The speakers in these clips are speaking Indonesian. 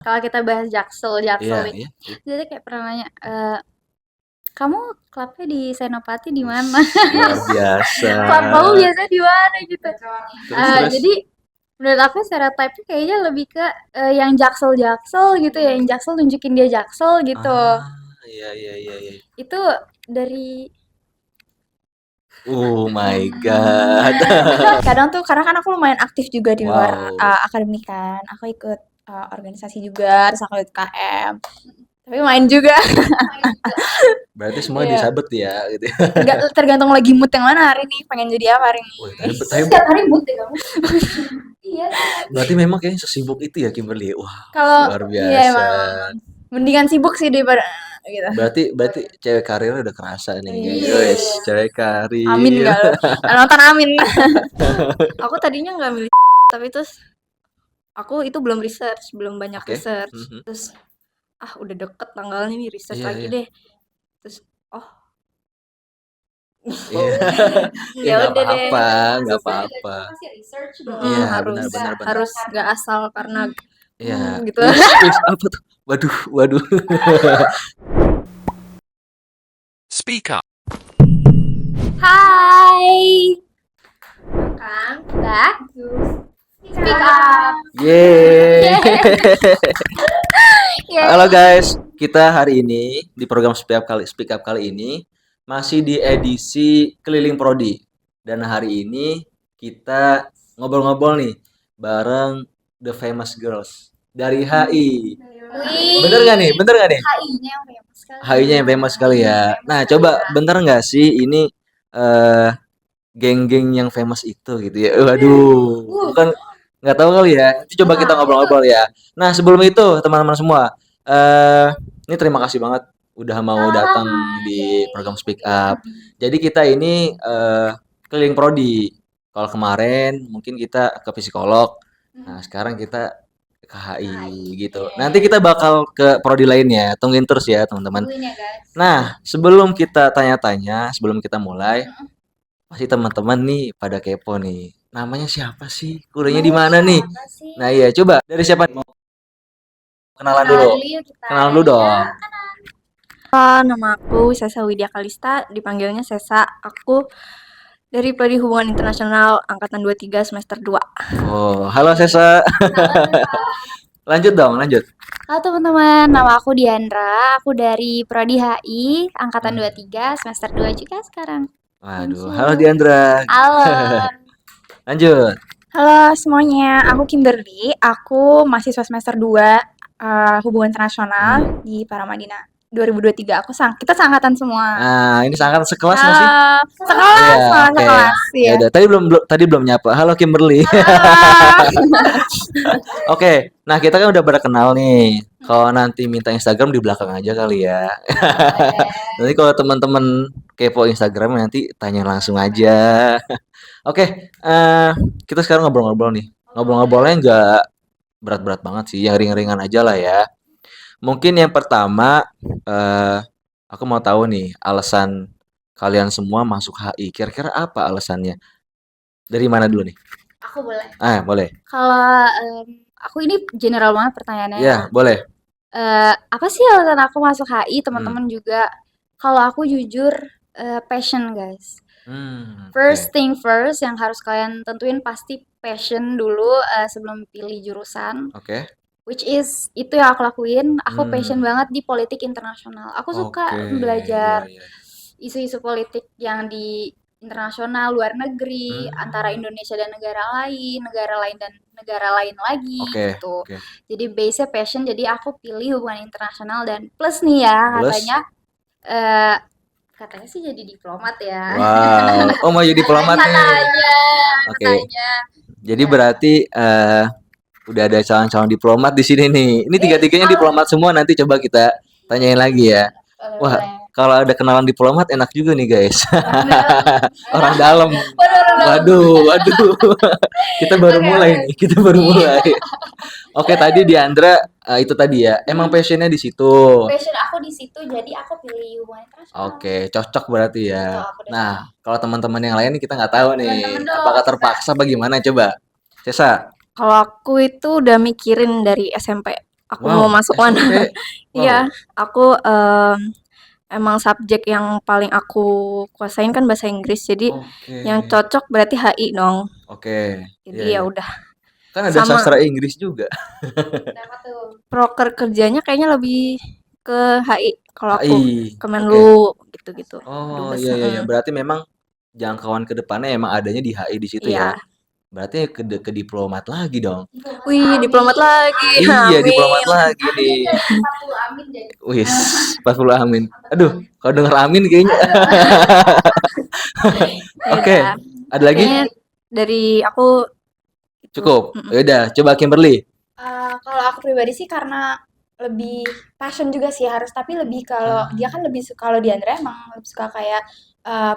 Kalau kita bahas Jaksel Iya, Jaksel nih, iya, iya. jadi kayak pernah nanya, "Kamu klubnya di Senopati di Wis, mana?" luar biasa. "Klub kamu biasanya di mana?" Gitu. Terus? Jadi menurut aku stereotype-nya kayaknya lebih ke, yang Jaksel-Jaksel gitu ya, yang Jaksel nunjukin dia Jaksel gitu. Ah, iya, iya, iya, iya. Itu dari Oh my God. kadang tuh karena kan aku lumayan aktif juga di luar, Wow. akademik kan. Aku ikut, organisasi juga, terus aku ikut KM, tapi main juga. Berarti semua Iya. disabet ya, gitu ya. Tergantung lagi mood yang mana hari ini, pengen jadi apa hari Wih, ini. tapi Setiap hari mood deh kamu. Iya. berarti memang kayaknya sesibuk itu ya Kimberly. Wah, Kalau luar iya biasa. emang mendingan sibuk sih daripada gitu. Berarti berarti cewek karir udah kerasa nih, guys. Iya. Wes, cewek Amin karir. enggak lo. Nonton amin. Aku tadinya nggak milih tapi terus aku itu belum research, belum banyak Oke. research. Mhm. Terus udah deket tanggalnya nih research Iya, lagi iya. deh. Terus oh Iya. Ya ya nggak udah deh. apa-apa, nggak apa-apa. Pasti research dong. Iya, Harus benar benar benar. harus nggak asal karena Iya. gitu. Wis, apa tuh? Waduh, waduh. Speak up. Hai. Welcome back to Speak Up. Yeay. Yeay. Halo guys, kita hari ini di program Speak Up kali ini masih di edisi keliling prodi. Dan hari ini kita ngobrol-ngobrol nih bareng The Famous Girls dari HI. Wih. Bener nggak nih? Bener nggak nih? HI-nya yang famous sekali. HI-nya yang famous sekali ya. Nah, coba bener nggak sih ini eh geng-geng yang famous itu gitu ya? Waduh, bukan nggak tahu kali ya. Itu coba kita ngobrol-ngobrol ya. Nah, sebelum itu teman-teman semua, eh ini terima kasih banget udah mau datang di program Speak Up. Jadi kita ini keliling prodi. Kalau kemarin mungkin kita ke psikolog. Nah, sekarang kita ke HI gitu. Nanti kita bakal ke prodi lainnya. Tungguin terus ya, teman-teman. Tungguin ya guys. Nah, sebelum kita tanya-tanya, sebelum kita mulai, pasti teman-teman nih pada kepo nih. Namanya siapa sih? Kuliahnya di mana nih? Apa sih? Nah, iya, coba dari siapa nih? Mau kenalan dulu. Yuk kita. Kenalan dulu dong. Nama aku Sesa Widya Kalista, dipanggilnya Sesa. Aku dari Prodi Hubungan Internasional angkatan 23 semester 2. Oh, halo Sesa. Lanjut dong, lanjut. Halo teman-teman, nama aku Diandra. Aku dari Prodi HI angkatan 23 semester 2 juga sekarang. Waduh, halo Diandra. Halo. Lanjut. Halo semuanya, aku Kimberly. Aku mahasiswa semester 2 Hubungan Internasional di Paramadina 2023. Kita seangkatan semua. Nah, ini seangkatan sekelas nggak sih? Sekelas, Iya, oke. sekelas. Ya Ya. udah, tadi belum nyapa. Halo Kimberly. Oke, nah kita kan udah pada kenal nih. Kalau nanti minta Instagram di belakang aja kali ya. Nanti kalau teman-teman kepo Instagram nanti tanya langsung aja. Oke, kita sekarang ngobrol-ngobrol nih. Ngobrol-ngobrolnya nggak berat-berat banget sih, yang ringan-ringan aja lah ya. Mungkin yang pertama, aku mau tahu nih alasan kalian semua masuk HI. Kira-kira apa alasannya? Dari mana dulu nih? Aku boleh. Boleh. Kalau aku ini general banget pertanyaannya Iya, ya. boleh. Apa sih alasan aku masuk HI? Teman-teman juga. Kalau aku jujur passion guys. Oke. First thing first yang harus kalian tentuin pasti passion dulu sebelum pilih jurusan. Oke. Which is itu yang aku lakuin. Aku passion Hmm. banget di politik internasional. Aku suka Oke, belajar iya, iya. isu-isu politik yang di internasional, luar negeri, antara Indonesia dan negara lain dan negara lain lagi Oke, gitu. oke. Jadi base-nya passion, jadi aku pilih hubungan internasional dan plus nih ya Plus? eh katanya sih jadi diplomat ya. Wow. Oh, mau jadi diplomat nih. Katanya, Oke. katanya. Jadi berarti udah ada calon-calon diplomat di sini nih. Ini tiga-tiganya diplomat semua, nanti coba kita tanyain lagi ya. Wah, kalau ada kenalan diplomat enak juga nih, guys. Orang dalam. Waduh, waduh. Kita baru mulai nih, kita baru mulai. Oke, tadi Diandra itu tadi ya. Emang passionnya di situ. Passion aku di situ, jadi aku pilih hubungan internasional. Oke, cocok berarti ya. Cocok, udah Nah, kalau teman-teman yang lain nih kita nggak tahu nih. Teman-teman dong, Apakah terpaksa bagaimana coba? Cesa. Kalau aku itu udah mikirin dari SMP. aku Wow, mau masuk mana. SMP. Iya, Wow. aku emang subjek yang paling aku kuasain kan bahasa Inggris. Jadi Oke. yang cocok berarti HI dong. Oke. Jadi Iya, ya iya. udah. Kan ada Sama sastra Inggris juga. Kenapa tuh? proker kerjanya kayaknya lebih ke HI kalau aku. HI. Oke. Kemenlu gitu-gitu. Oh, Dubes. iya, iya, iya. Berarti memang jangkauan ke depannya emang adanya di HI di situ ya. Iya. Berarti ke diplomat lagi dong. Wih, diplomat lagi. Iya, diplomat Amin. lagi nih. 40 amin jadi. Wis, 40 amin. Aduh, kalau denger amin kayaknya. Ya Oke, udah. ada lagi? Kayaknya dari aku itu. Cukup. Mm-mm. Ya udah, coba Kimberly. Kalau aku pribadi sih karena lebih passion juga sih harus, tapi lebih kalau dia kan lebih suka, kalau Diandra emang lebih suka kayak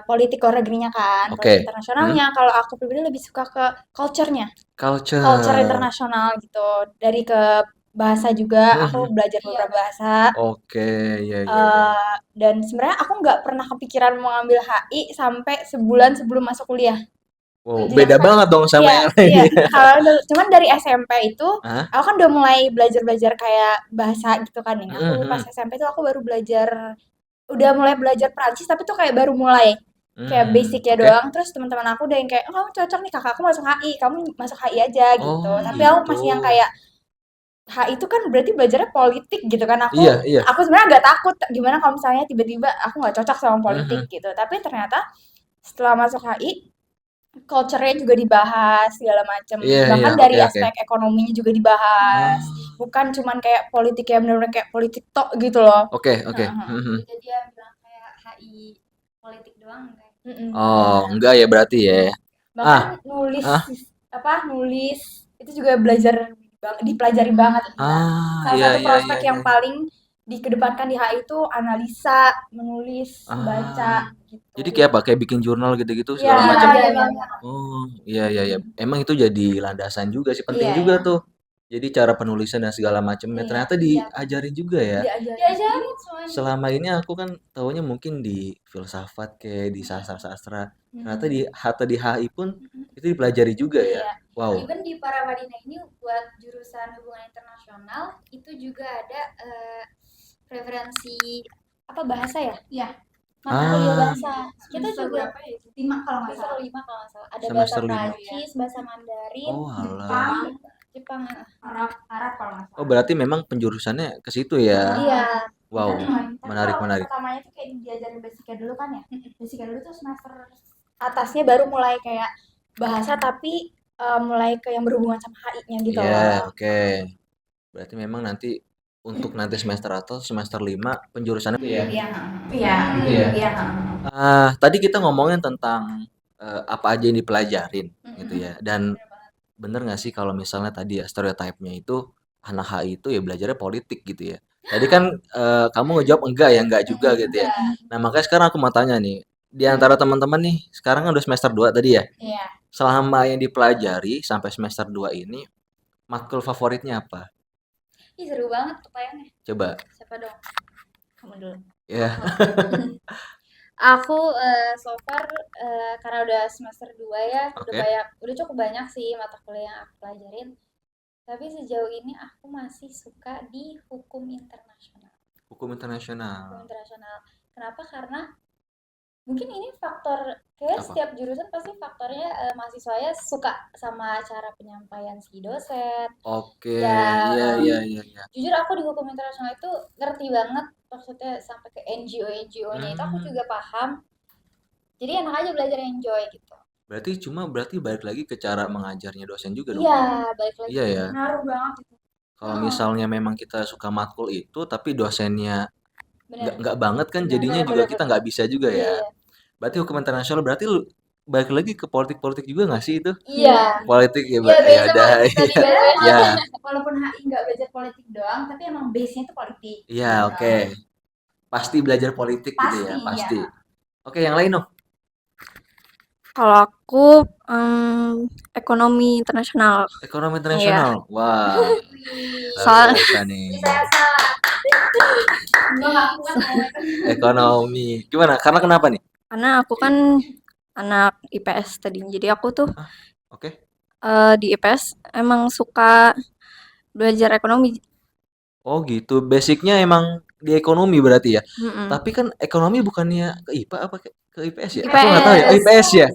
politik luar negerinya kan, politik Oke. internasionalnya. Kalau aku pribadi lebih suka ke culture-nya, culture Culture. internasional gitu. Dari ke bahasa juga, aku belajar beberapa bahasa. Oke, ya, ya, ya. Dan sebenarnya aku nggak pernah kepikiran mau ngambil HI sampai sebulan sebelum masuk kuliah. Wow, Jadi beda aku banget dong sama iya, yang lain iya. ya. Kalau cuman dari SMP itu Hah? aku kan udah mulai belajar-belajar kayak bahasa gitu kan nih. Aku pas Mhm, SMP itu aku baru belajar, udah mulai belajar Prancis tapi tuh kayak baru mulai kayak basic ya oke. doang. Terus teman-teman aku udah yang kayak, oh, kamu cocok nih, kakakku masuk HI, kamu masuk HI aja gitu. Oh, Tapi aku gitu. masih yang kayak HI itu kan berarti belajarnya politik gitu kan. Aku Iya, iya. aku sebenarnya agak takut gimana kalau misalnya tiba-tiba aku nggak cocok sama politik Mhm. gitu. Tapi ternyata setelah masuk HI, culture-nya juga dibahas segala macem. Iya, iya. Bahkan Oke, dari oke. aspek ekonominya juga dibahas. Oh, Bukan cuman kayak politik yang benar-benar kayak politik tok gitu loh. oke, oke. Heeh. Mhm. Jadi dia bilang kayak HI politik doang kayak. Oh, Iya. enggak ya berarti ya. Bahkan Ah, ah, nulis itu juga dipelajari banget kita. Salah iya, satu iya, iya, prospek iya, yang iya. paling dikedepankan di HI itu analisa, menulis, Ah, baca gitu. jadi kayak apa? Kayak bikin jurnal gitu-gitu Iya, segala macam. iya, iya. Oh, iya, iya, iya. Emang itu jadi landasan juga sih, penting Iya, juga iya. tuh. Jadi cara penulisan dan segala macamnya Iya, ternyata diajarin juga ya. diajarin semuanya. Selama ini aku kan taunya mungkin di filsafat kayak di sastra-sastra. Ternyata di HI pun itu dipelajari juga ya. Iya. Wow. Even di Paramadina ini buat jurusan hubungan internasional itu juga ada preferensi Apa bahasa ya? ya mata kuliah Ah, bahasa. Kita juga 5 kalau nggak semester salah. 5 kalau nggak salah. Ada bahasa semester 5. Prancis, bahasa Mandarin, Oh, alah. Jepang. Arab kalau nggak salah. Oh, berarti memang penjurusannya ke situ ya. Iya. Wow. Tapi Menarik, kalau menarik. pertamanya tuh kayak diajarin basicnya dulu kan ya. Basicnya dulu tuh semester atasnya baru mulai kayak bahasa, tapi mulai ke yang berhubungan sama HI-nya gitu Iya, loh. oke. Berarti memang nanti untuk nanti semester atau semester 5 penjurusannya itu ya. Iya, iya, Gitu ya. iya. Tadi kita ngomongin tentang apa aja yang dipelajarin gitu ya. Dan bener nggak sih kalau misalnya tadi ya stereotipnya itu anak HI itu ya belajarnya politik gitu ya. Tadi kan kamu ngejawab enggak juga gitu ya. Nah, makanya sekarang aku mau tanya nih, di antara teman-teman nih, sekarang kan udah semester 2 tadi ya. Iya. Selama yang dipelajari sampai semester 2 ini, matkul favoritnya apa? Ih, seru banget pertanyaannya. Coba. Siapa dong? Kamu dulu. Ya. Aku so far karena udah semester 2 ya, Oke. udah cukup banyak sih mata kuliah yang aku pelajarin. Tapi sejauh ini aku masih suka di hukum internasional. Hukum Hukum internasional. internasional. Kenapa? Karena mungkin ini faktor kayak Apa? setiap jurusan pasti faktornya mahasiswanya suka sama cara penyampaian si dosen. Oke. Ya, Iya, iya. jujur aku di hukum internasional itu ngerti banget, maksudnya sampai ke NGO-NGO-nya itu aku juga paham. Jadi enak aja belajar enjoy gitu. Berarti balik lagi ke cara mengajarnya dosen juga dong. Iya, balik lagi. Iya ya. Ngaruh banget itu. Kalau misalnya memang kita suka matkul itu tapi dosennya Bener. nggak banget kan jadinya juga kita nggak bisa juga ya. Iya. Berarti hukum internasional berarti lu balik lagi ke politik-politik juga nggak sih itu? Iya. Politik ya, Iya, ya beda udah. sama tadi Iya. kan. Ya. Walaupun HI nggak belajar politik doang, tapi emang base-nya itu politik. Iya, oke. Pasti belajar politik gitu ya, Pasti, pasti. ya. Oke, yang lain dong. Kalau aku ekonomi internasional. Ekonomi internasional. Wah, luar Soal biasa nih. Ekonomi. Gimana? Karena kenapa nih? karena aku kan anak IPS tadi. Jadi aku tuh Oke. di IPS emang suka belajar ekonomi. Oh gitu, basicnya emang di ekonomi berarti ya? Mm-mm. Tapi kan ekonomi bukannya ke IPA apa ke IPS ya? IPS. Aku nggak tahu ya. Oh, IPS ya?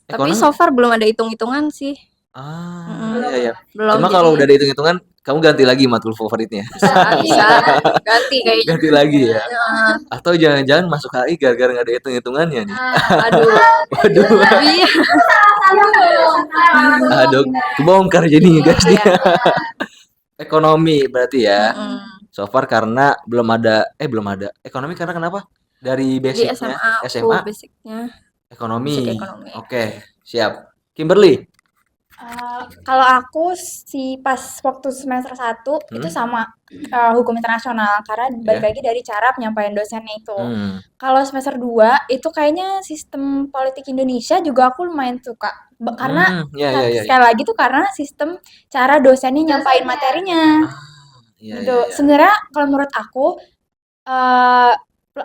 Tapi Ekonomi? so far belum ada hitung-hitungan sih. Iya ya. Belum, Cuma kalau jadi udah ada hitung-hitungan, kamu ganti lagi matkul favoritnya. bisa ganti kayaknya. Ganti lagi ya. Heeh. Atau jangan-jangan masuk HI gara-gara nggak ada hitung-hitungannya nih. Aduh. Waduh, Iya. aduh, kebongkar jadinya guys nih. Iya. Ekonomi berarti ya. Mm-mm. So far karena belum ada ekonomi karena kenapa? Dari Di basicnya SMA aku SMA basicnya ekonomi. basic ekonomi. Oke, siap. Kimberly. Kalau aku pas waktu semester 1 itu sama hukum internasional karena balik Ya. lagi dari cara penyampaian dosennya itu. Hmm. Kalau semester 2 itu kayaknya sistem politik Indonesia juga aku lumayan suka. Karena Ya. sekali lagi tuh karena sistem cara dosennya nyampain materinya. Iya, Gitu. iya. Sebenarnya kalau menurut aku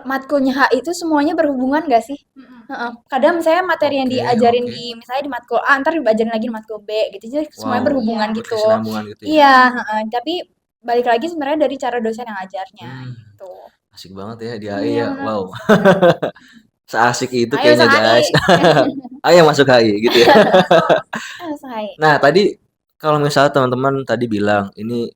matkulnya HI itu semuanya berhubungan gak sih? Heeh. Kadang misalnya materi yang Oke, diajarin oke. misalnya di matkul A, ntar diajarin lagi di matkul B gitu. Jadi semuanya Wow, berhubungan gitu. berkesinambungan gitu ya. Iya, heeh. Tapi balik lagi sebenarnya dari cara dosen yang ngajarnya gitu. Asik banget ya di HI Iya, ya. benar. Wow. Seasik itu Ayo kayaknya masuk HI. guys. Ayo masuk HI gitu ya. Ayo masuk HI. Nah, tadi kalau misalnya teman-teman tadi bilang ini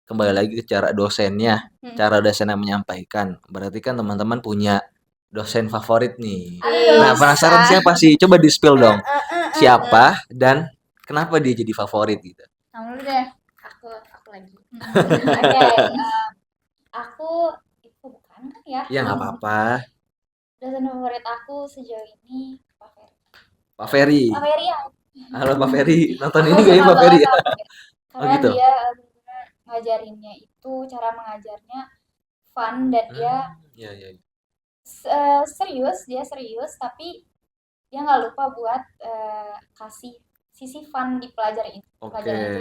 kembali lagi ke cara dosennya, cara dosennya menyampaikan. Berarti kan teman-teman punya dosen favorit nih. Nah, penasaran siapa sih? Coba di-spill dong. Siapa dan kenapa dia jadi favorit gitu? Kamu dulu deh. Aku lagi. Oke, aku itu bukan kan ya? Ya nggak apa-apa. Dosen favorit aku sejauh ini Pak Ferry. Pak Ferry. Pak Ferry ya. Halo Pak Ferry. Nonton ini gak ya Pak Ferry? Karena gitu. dia ngajarinnya itu cara mengajarnya fun dan dia Iya. serius tapi dia nggak lupa buat kasih sisi fun di pelajaran itu.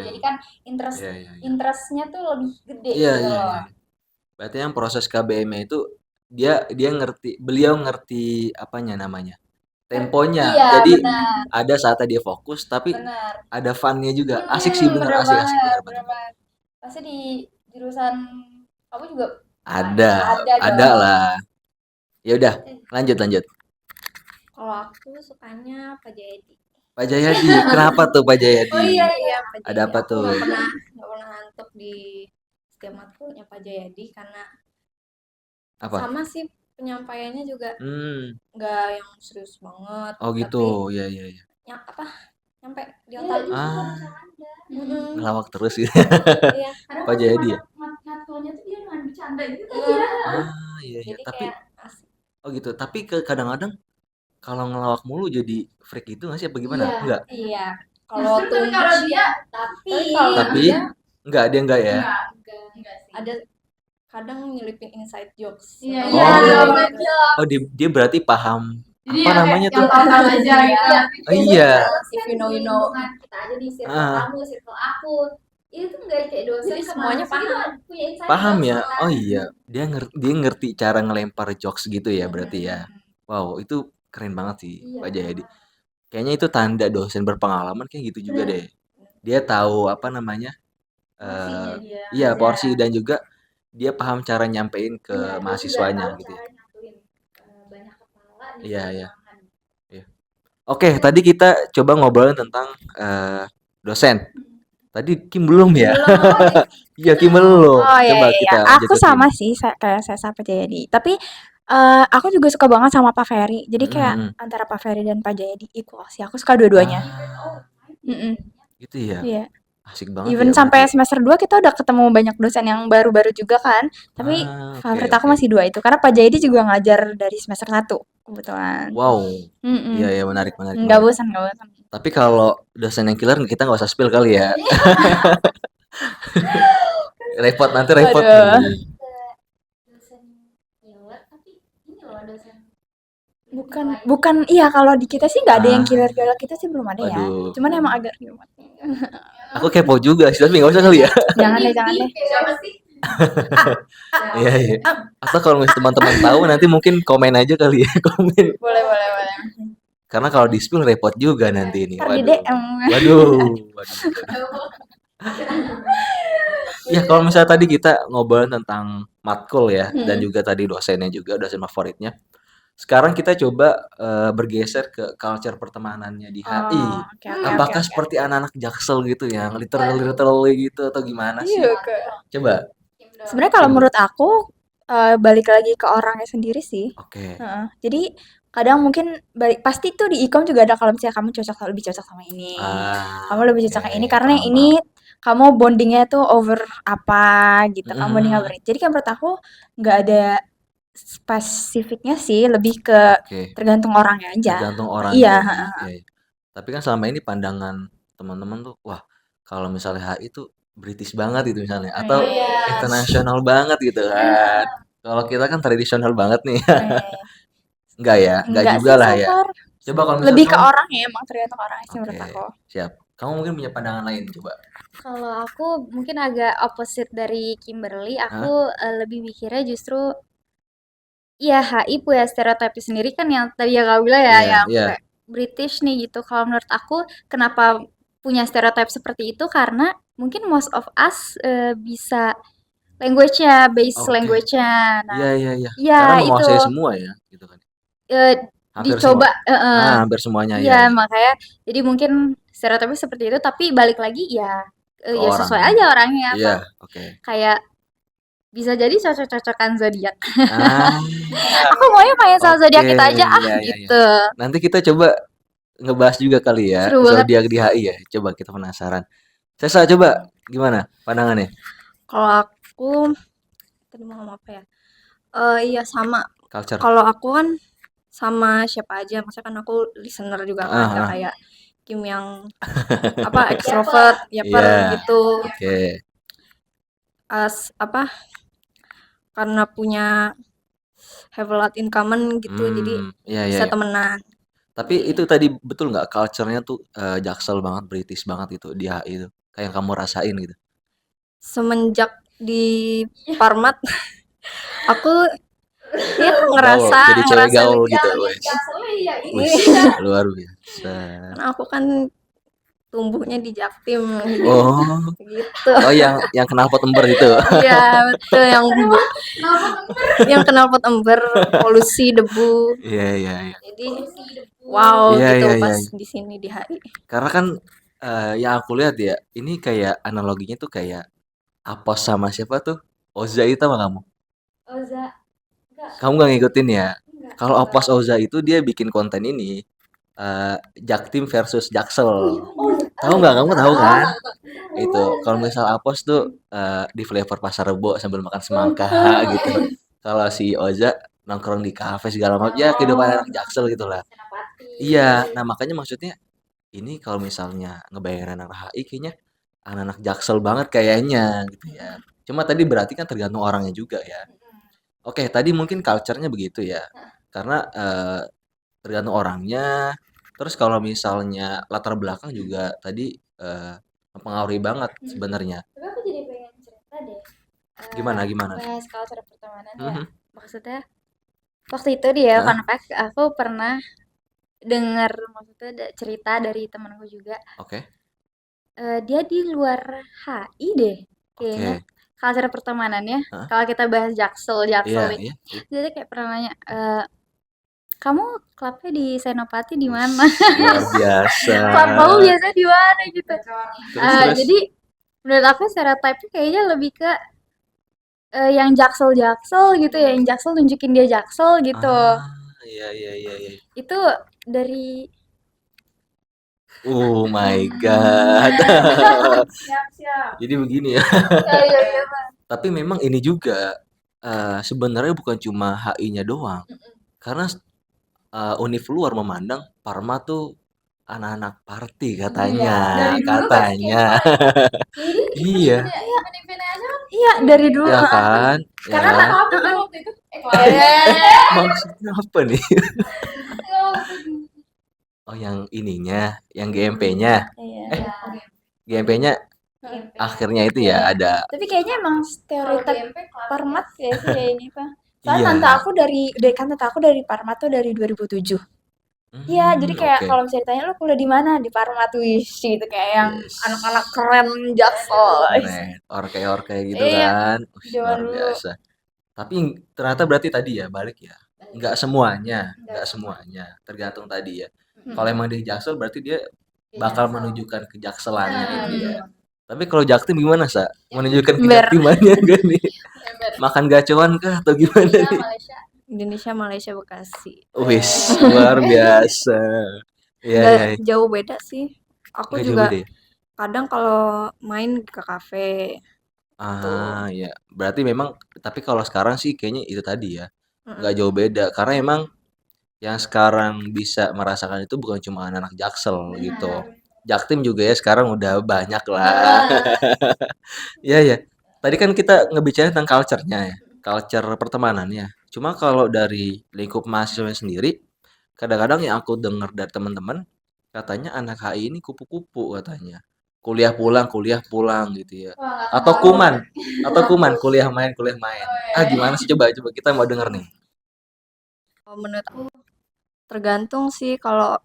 Jadi kan Iya. interestnya tuh lebih gede Iya. gitu loh. Berarti yang proses KBM-nya itu beliau ngerti apanya namanya? Temponya. Iya, Jadi benar. ada saatnya dia fokus tapi Benar. ada fun-nya juga. Asik sih bener Bener asik banget, bener. Pasti di jurusan kamu juga Ada dong. lah. Ya udah, lanjut. Kalau aku sukanya Pak Jayadi. Pak Jayadi, kenapa tuh Pak Jayadi? Pak Jayadi. Ada apa Aku tuh? nggak pernah ngantuk di setiap matkulnya Pak Jayadi karena Apa? sama sih penyampaiannya juga nggak yang serius banget. Oh gitu, iya. Nyampe di otak. Ngelawak terus gitu. Iya. Pak Jayadi ya? Matkulnya tuh dia dengan bercanda gitu. Iya. Jadi Tapi kayak asik. oh gitu. Tapi kadang-kadang kalau ngelawak mulu jadi freak gitu nggak sih? Apa gimana? Enggak. Iya. Kalau tuh Tapi enggak dia enggak ya. Enggak sih. ada kadang nyelipin inside jokes. Iya, Oh dia berarti paham Jadi apa namanya tuh? aja gitu. Oh, iya. If you know, you know. Kita aja di circle kamu, circle aku. Itu enggak kayak dosen. Jadi semuanya paham. Punya insight Paham jokes ya? kan. Oh iya, dia ngerti cara ngelempar jokes gitu ya berarti ya. Wow, itu keren banget sih Pak Jayadi. Kayaknya itu tanda dosen berpengalaman kayak gitu juga deh. Dia tahu apa namanya? Porsinya dia. Iya, porsi dan juga dia paham cara nyampein ke mahasiswanya gitu ya. Banyak kepala di Iya. ruangan. Oke, tadi kita coba ngobrolin tentang dosen. Tadi Kim belum ya? Iya, Kim belum. Oh iya, Coba iya. kita Aku lanjut ke sama Kim. sih kayak saya Pak Jayadi. Tapi aku juga suka banget sama Pak Ferry. Jadi kayak antara Pak Ferry dan Pak Jayadi equal sih. Aku suka dua-duanya. Gitu ya. Iya. Asik banget Even ya. sampai semester 2 kita udah ketemu banyak dosen yang baru-baru juga kan. Tapi favorit aku masih 2 itu. Karena Pak Jayadi juga ngajar dari semester 1 kebetulan. Wow. Iya, menarik. Nggak bosan. Tapi kalau dosen yang killer kita nggak usah spill kali ya. repot. Aduh. Dosen killer tapi ini loh dosen. Bukan iya kalau di kita sih nggak ada yang killer kita sih belum ada ya. Waduh. Cuman emang agak ribet. Aku kepo juga sih, tapi nggak usah kali ya. Jangan deh. Siapa sih? Iya. Atau kalau misalnya teman-teman tahu nanti mungkin komen aja kali ya, komen. Boleh. Karena kalau di spill repot juga nanti ini. Ntar di Waduh. DM. Waduh. Ya kalau misalnya tadi kita ngobrolin tentang matkul ya, dan Hmm. juga tadi dosennya juga, dosen favoritnya. Sekarang kita coba bergeser ke culture pertemanannya di HI. Oh, oke oke oke Apakah oke. seperti anak-anak Jaksel gitu yang literally gitu atau gimana sih? Iya, Kak. Coba, Sebenarnya kalau Kim. menurut aku balik lagi ke orangnya sendiri sih. Oke. Heeh. Jadi kadang mungkin pasti tuh di ikom juga ada kalau misalnya kamu lebih cocok sama ini. Kamu lebih cocok yang ini Oke, karena yang paham, ini paham. kamu bondingnya tuh over apa gitu. Kamu bonding over Mhm. ini. Jadi kan menurut aku nggak ada spesifiknya sih, lebih ke Oke, tergantung orangnya aja. tergantung Iya, orangnya ya. heeh. Iya, iya. Tapi kan selama ini pandangan teman-teman tuh, wah kalau misalnya HI tuh British banget gitu misalnya, atau Iya. internasional banget gitu kan. Kalau kita kan tradisional banget nih. Enggak ya, enggak Enggak juga sih lah so ya. far. Coba kalau misalnya Lebih ke kamu, orangnya emang tergantung orangnya sih menurut oke, aku. siap. Kamu mungkin punya pandangan lain, coba. Kalau aku mungkin agak opposite dari Kimberly, Hah? aku lebih mikirnya justru ya HI punya stereotipnya sendiri kan yang tadi yang kamu bilang ya, Iya, yang iya. kayak British nih gitu. Kalau menurut aku kenapa punya stereotip seperti itu karena mungkin most of us bisa language-nya, base Oke. language-nya. Nah, Iya, iya, iya. Karena ya itu menguasai semua ya, gitu kan. eh, Hampir semua. dicoba, Hampir semuanya ya, iya ya. makanya jadi mungkin stereotipnya seperti itu tapi balik lagi ya Ke ya sesuai aja orangnya. orangnya Iya, atau oke. kayak bisa jadi cocok-cocokan zodiak. Ah, Aku maunya main soal oke. zodiak kita aja Iya, iya, iya. gitu. Nanti kita coba ngebahas juga kali ya Seru banget. zodiak di HI ya. Coba kita penasaran. Sesa, coba gimana pandangannya? Kalau aku tadi mau ngomong apa ya? Iya sama. Culture. Kalau aku kan sama siapa aja, maksudnya kan aku listener juga kan, nggak Ah, ah. kayak Kim yang apa ekstrovert, yaper Iya. gitu. Oke. Apa karena punya have a lot in common gitu, jadi Iya, iya, bisa iya. temenan. Tapi itu tadi betul nggak culture-nya tuh Jaksel banget, British banget itu di HI itu. Kayak yang kamu rasain gitu. Semenjak di Parmat, aku ya Gaul, ngerasa jadi cewek gaul gitu, Yang wes. Jaksel ya Wis, ini. luar biasa. karena aku kan tumbuhnya di Jaktim Oh, gitu. oh yang knalpot ember itu. Iya betul yang knalpot ember, polusi debu. Iya, iya, iya. Jadi wow Iya, gitu iya, iya, pas iya. di sini di HI. Karena kan yang aku lihat ya, ini kayak analoginya tuh kayak Apos sama siapa tuh? Oza itu sama kamu. Oza enggak Kamu nggak ngikutin ya? enggak. Kalau Apos Oza itu dia bikin konten ini Jaktim versus Jaksel. Tahu nggak? Kamu tahu kan? Itu kalau misal Apos tuh di flavor Pasar Rebo sambil makan semangka gitu. Kalau si Oza nongkrong di kafe segala macam, ya kehidupan anak Jaksel gitulah. Senapati. Iya, nah makanya maksudnya ini kalau misalnya ngebayangin anak HI kayaknya anak-anak Jaksel banget kayaknya gitu ya. Cuma tadi berarti kan tergantung orangnya juga ya. Oke, tadi mungkin culture-nya begitu ya. Karena tergantung orangnya. Terus kalau misalnya latar belakang juga tadi mempengaruhi banget sebenarnya. Tapi aku jadi pengen cerita deh. Gimana gimana? Bahas culture pertemanan ya. Mhm. Maksudnya waktu itu dia Hah? fun fact aku pernah dengar maksudnya cerita dari temanku juga. Oke. Dia di luar HI deh kayaknya. Oke. Culture pertemanannya Hah? kalau kita bahas Jaksel Iya, nih. iya, iya. Jadi kayak pernah nanya, "Kamu klubnya di Senopati di Wis, mana?" luar biasa. Klub kamu biasanya di mana gitu. Terus. Jadi menurut aku stereotipnya kayaknya lebih ke yang Jaksel-Jaksel gitu ya, yang Jaksel nunjukin dia Jaksel gitu. Iya, iya, iya, iya. Itu dari Oh my god. siap. Jadi begini ya. Iya. Tapi memang ini juga sebenarnya bukan cuma HI-nya doang. Karena univ luar memandang Parma tuh anak-anak party katanya, Dari dulu katanya. Iya, event-event aja kan. Iya, dari dulu. ya kan? Ya Karena kan? tak apa kan waktu itu. Maksudnya apa nih? Oh, yang ininya, yang GMP-nya. Iya. GMP-nya akhirnya itu ya ada. Tapi kayaknya emang stereotip Parmat ya sih kayak ini Pak. Soalnya Iya. tante aku dari Parmat tuh dari 2007. Iya, jadi kayak Oke. kalau misalnya ditanya, "Lu kuliah di mana?" "Di Parma." Wih, gitu kayak yang Yes. anak-anak keren Jaksel. Keren. Orke-orke gitu Iya, kan. zaman Luar dulu. biasa. Tapi ternyata berarti tadi ya balik ya. Nggak semuanya. Tergantung tadi ya. Kalau emang di Jaksel berarti dia bakal menunjukkan kejakselannya gitu ya. Tapi kalau Jaktim gimana, Sa? Menunjukkan Ember. kejaktimannya enggak nih? Makan gacoan kah atau gimana nih? Indonesia, Malaysia, Bekasi. Wis, luar biasa. Iya, Nggak iya. jauh beda sih. Aku Nggak jauh juga beda ya? kadang kalau main ke kafe gitu. Ah, ya. Berarti memang tapi kalau sekarang sih kayaknya itu tadi ya. Nggak Mm-mm. jauh beda karena emang yang sekarang bisa merasakan itu bukan cuma anak-anak Jaksel gitu. Jaktim juga ya sekarang udah banyak lah. Iya ya. Tadi kan kita ngebicara tentang culture-nya ya, culture pertemanannya. Cuma kalau dari lingkup mahasiswa sendiri, kadang-kadang yang aku dengar dari teman-teman, katanya anak HI ini kupu-kupu katanya. Kuliah pulang gitu ya. Atau kuman, kuliah main, kuliah main. Ah gimana sih coba coba kita mau denger nih. Kalau menurut aku tergantung sih kalau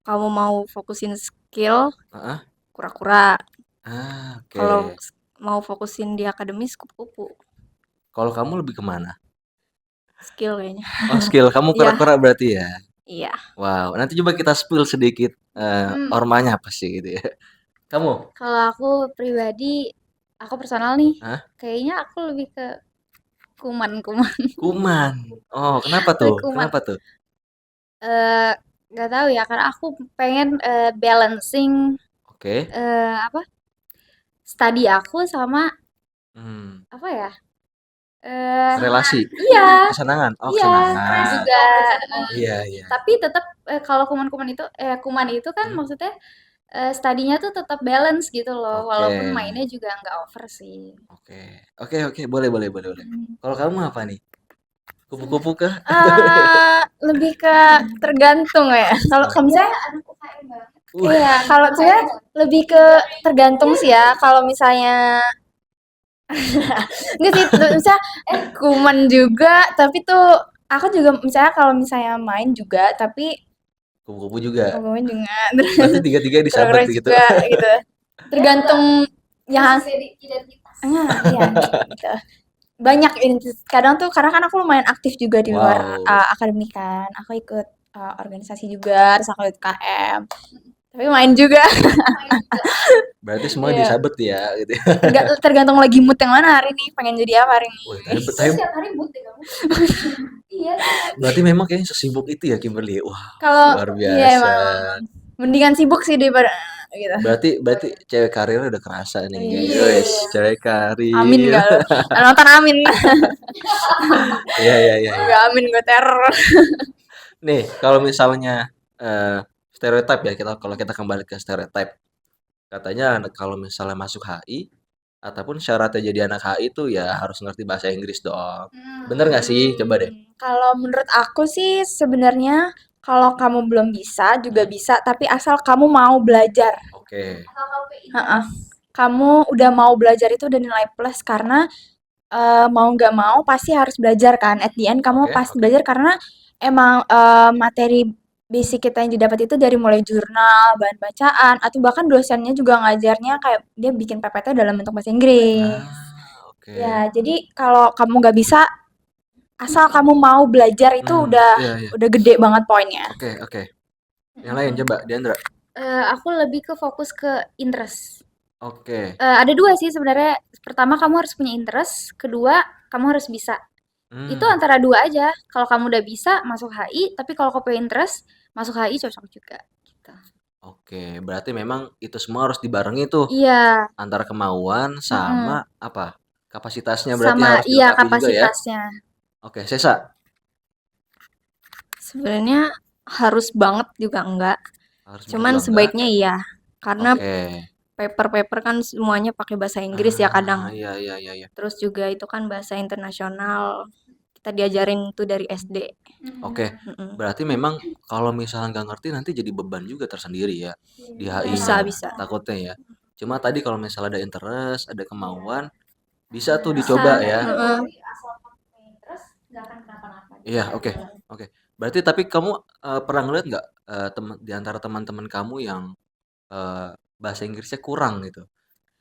kamu mau fokusin skill, Heeh. kura-kura. Ah, Kalau oke. mau fokusin di akademis, kupu-kupu. Kalau kamu lebih kemana? Skill kayaknya. Oh, skill. Kamu Iya, kura-kura berarti ya? iya. Wow, nanti coba kita spill sedikit ormanya apa sih gitu ya. Kamu? Kalau aku pribadi, aku personal nih, Hah? kayaknya aku lebih ke kuman-kuman. Kuman. Oh, kenapa tuh? Lebih kuman. Kenapa tuh? Eh, nggak tahu ya, karena aku pengen balancing Oke. apa study aku sama Hmm. apa ya? Eh, Relasi. iya, Kesenangan. Oh, iya, kesenangan. juga. Iya, iya. Tapi tetap kalau kuman itu kan Hmm. maksudnya studinya tuh tetap balance gitu loh, Oke. walaupun mainnya juga nggak over sih. Oke. Oke. Boleh, boleh, boleh, boleh. Kalau kamu apa nih? Kupu-kupu kah? Lebih ke tergantung ya. Kalau misalnya Anak UKM banget. iya, kalau saya lebih ke tergantung sih ya. Kalau misalnya enggak sih, misalnya kuman juga, tapi tuh aku juga misalnya kalau misalnya main juga, tapi Kupu-kupu juga. kuman juga Berarti tiga-tiga disabet kura-kura gitu. juga gitu. Tergantung yang Identitas. iya gitu. Banyak kadang tuh karena kan aku lumayan aktif juga di luar Wow. akademik kan. Aku ikut organisasi juga, terus aku ikut KM. Tapi main juga. Berarti semua Iya. disabet ya gitu ya. Tergantung lagi mood yang mana hari ini, pengen jadi apa hari ini. Wih, tapi Setiap hari mood deh kamu. Iya. berarti memang kayaknya sesibuk itu ya Kimberly. Wah, Kalau luar iya biasa. emang mendingan sibuk sih daripada gitu. Berarti cewek karirnya udah kerasa nih. Iya. Guys, cewek Amin karir. gak lo? Nonton amin. Iya, iya, iya, iya. Gak amin gue teror. Nih, kalau misalnya stereotip ya kalau kita kembali ke stereotip. Katanya kalau misalnya masuk HI ataupun syaratnya jadi anak HI itu ya harus ngerti bahasa Inggris dong. Bener nggak sih? Coba deh. Kalau menurut aku sih sebenarnya kalau kamu belum bisa juga bisa, tapi asal kamu mau belajar. Oke. Heeh. Kamu udah mau belajar itu udah nilai plus karena mau nggak mau pasti harus belajar kan. At the end kamu Oke, pasti oke. belajar karena emang materi basic kita yang didapat itu dari mulai jurnal, bahan bacaan, atau bahkan dosennya juga ngajarnya kayak dia bikin PPT dalam bentuk bahasa Inggris. Ah, oke. Ya, jadi kalau kamu nggak bisa, asal kamu mau belajar itu Iya, iya. udah gede banget poinnya. Oke, oke. Yang lain coba, Diandra. Aku lebih ke fokus ke interest. Oke. Ada dua sih sebenarnya. Pertama kamu harus punya interest, kedua kamu harus bisa. Itu Hmm, antara dua aja. Kalau kamu udah bisa masuk HI, tapi kalau kamu punya interest masuk HI cocok juga. Gitu. oke. Berarti memang itu semua harus dibarengi tuh Iya, antara kemauan sama apa? Kapasitasnya berarti sama harus iya dilengkapi juga ya. kapasitasnya. Oke, Sesa. Sebenarnya harus banget juga enggak. Harus banget Cuman juga enggak? sebaiknya iya. Karena Oke. paper-paper kan semuanya pakai bahasa Inggris ya kadang. Iya, iya, iya, iya. Terus juga itu kan bahasa internasional. Kita diajarin itu dari SD. Oke. Mm-mm. Berarti memang kalau misalnya nggak ngerti nanti jadi beban juga tersendiri ya di Bisa, HI-nya. bisa. Takutnya ya. Cuma tadi kalau misalnya ada interest, ada kemauan, bisa tuh dicoba ya. Heeh. Asal kamu punya interest, nggak akan kenapa-napa. Iya, oke. Oke. Berarti tapi kamu pernah ngeliat nggak di antara teman-teman kamu yang bahasa Inggrisnya kurang gitu,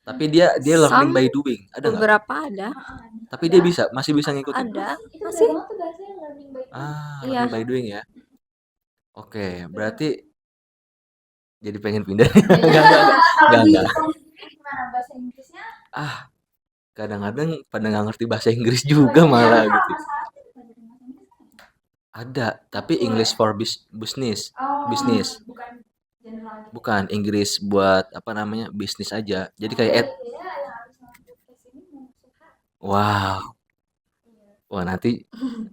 tapi dia learning Some by doing, ada nggak? beberapa ada. Tapi dia masih bisa ngikutin. Ada. Itu Masih. banget tuh bahasanya learning by doing. Iya. Learning by doing ya. Oke, berarti jadi pengen pindah. Enggak. Gimana bahasa Inggrisnya? Kadang-kadang pada nggak ngerti bahasa Inggris juga malah gitu. Ada, tapi English for business. Bisnis. Bukan general. Bukan Inggris buat apa namanya? Bisnis aja. Jadi kayak wow. Wah, nanti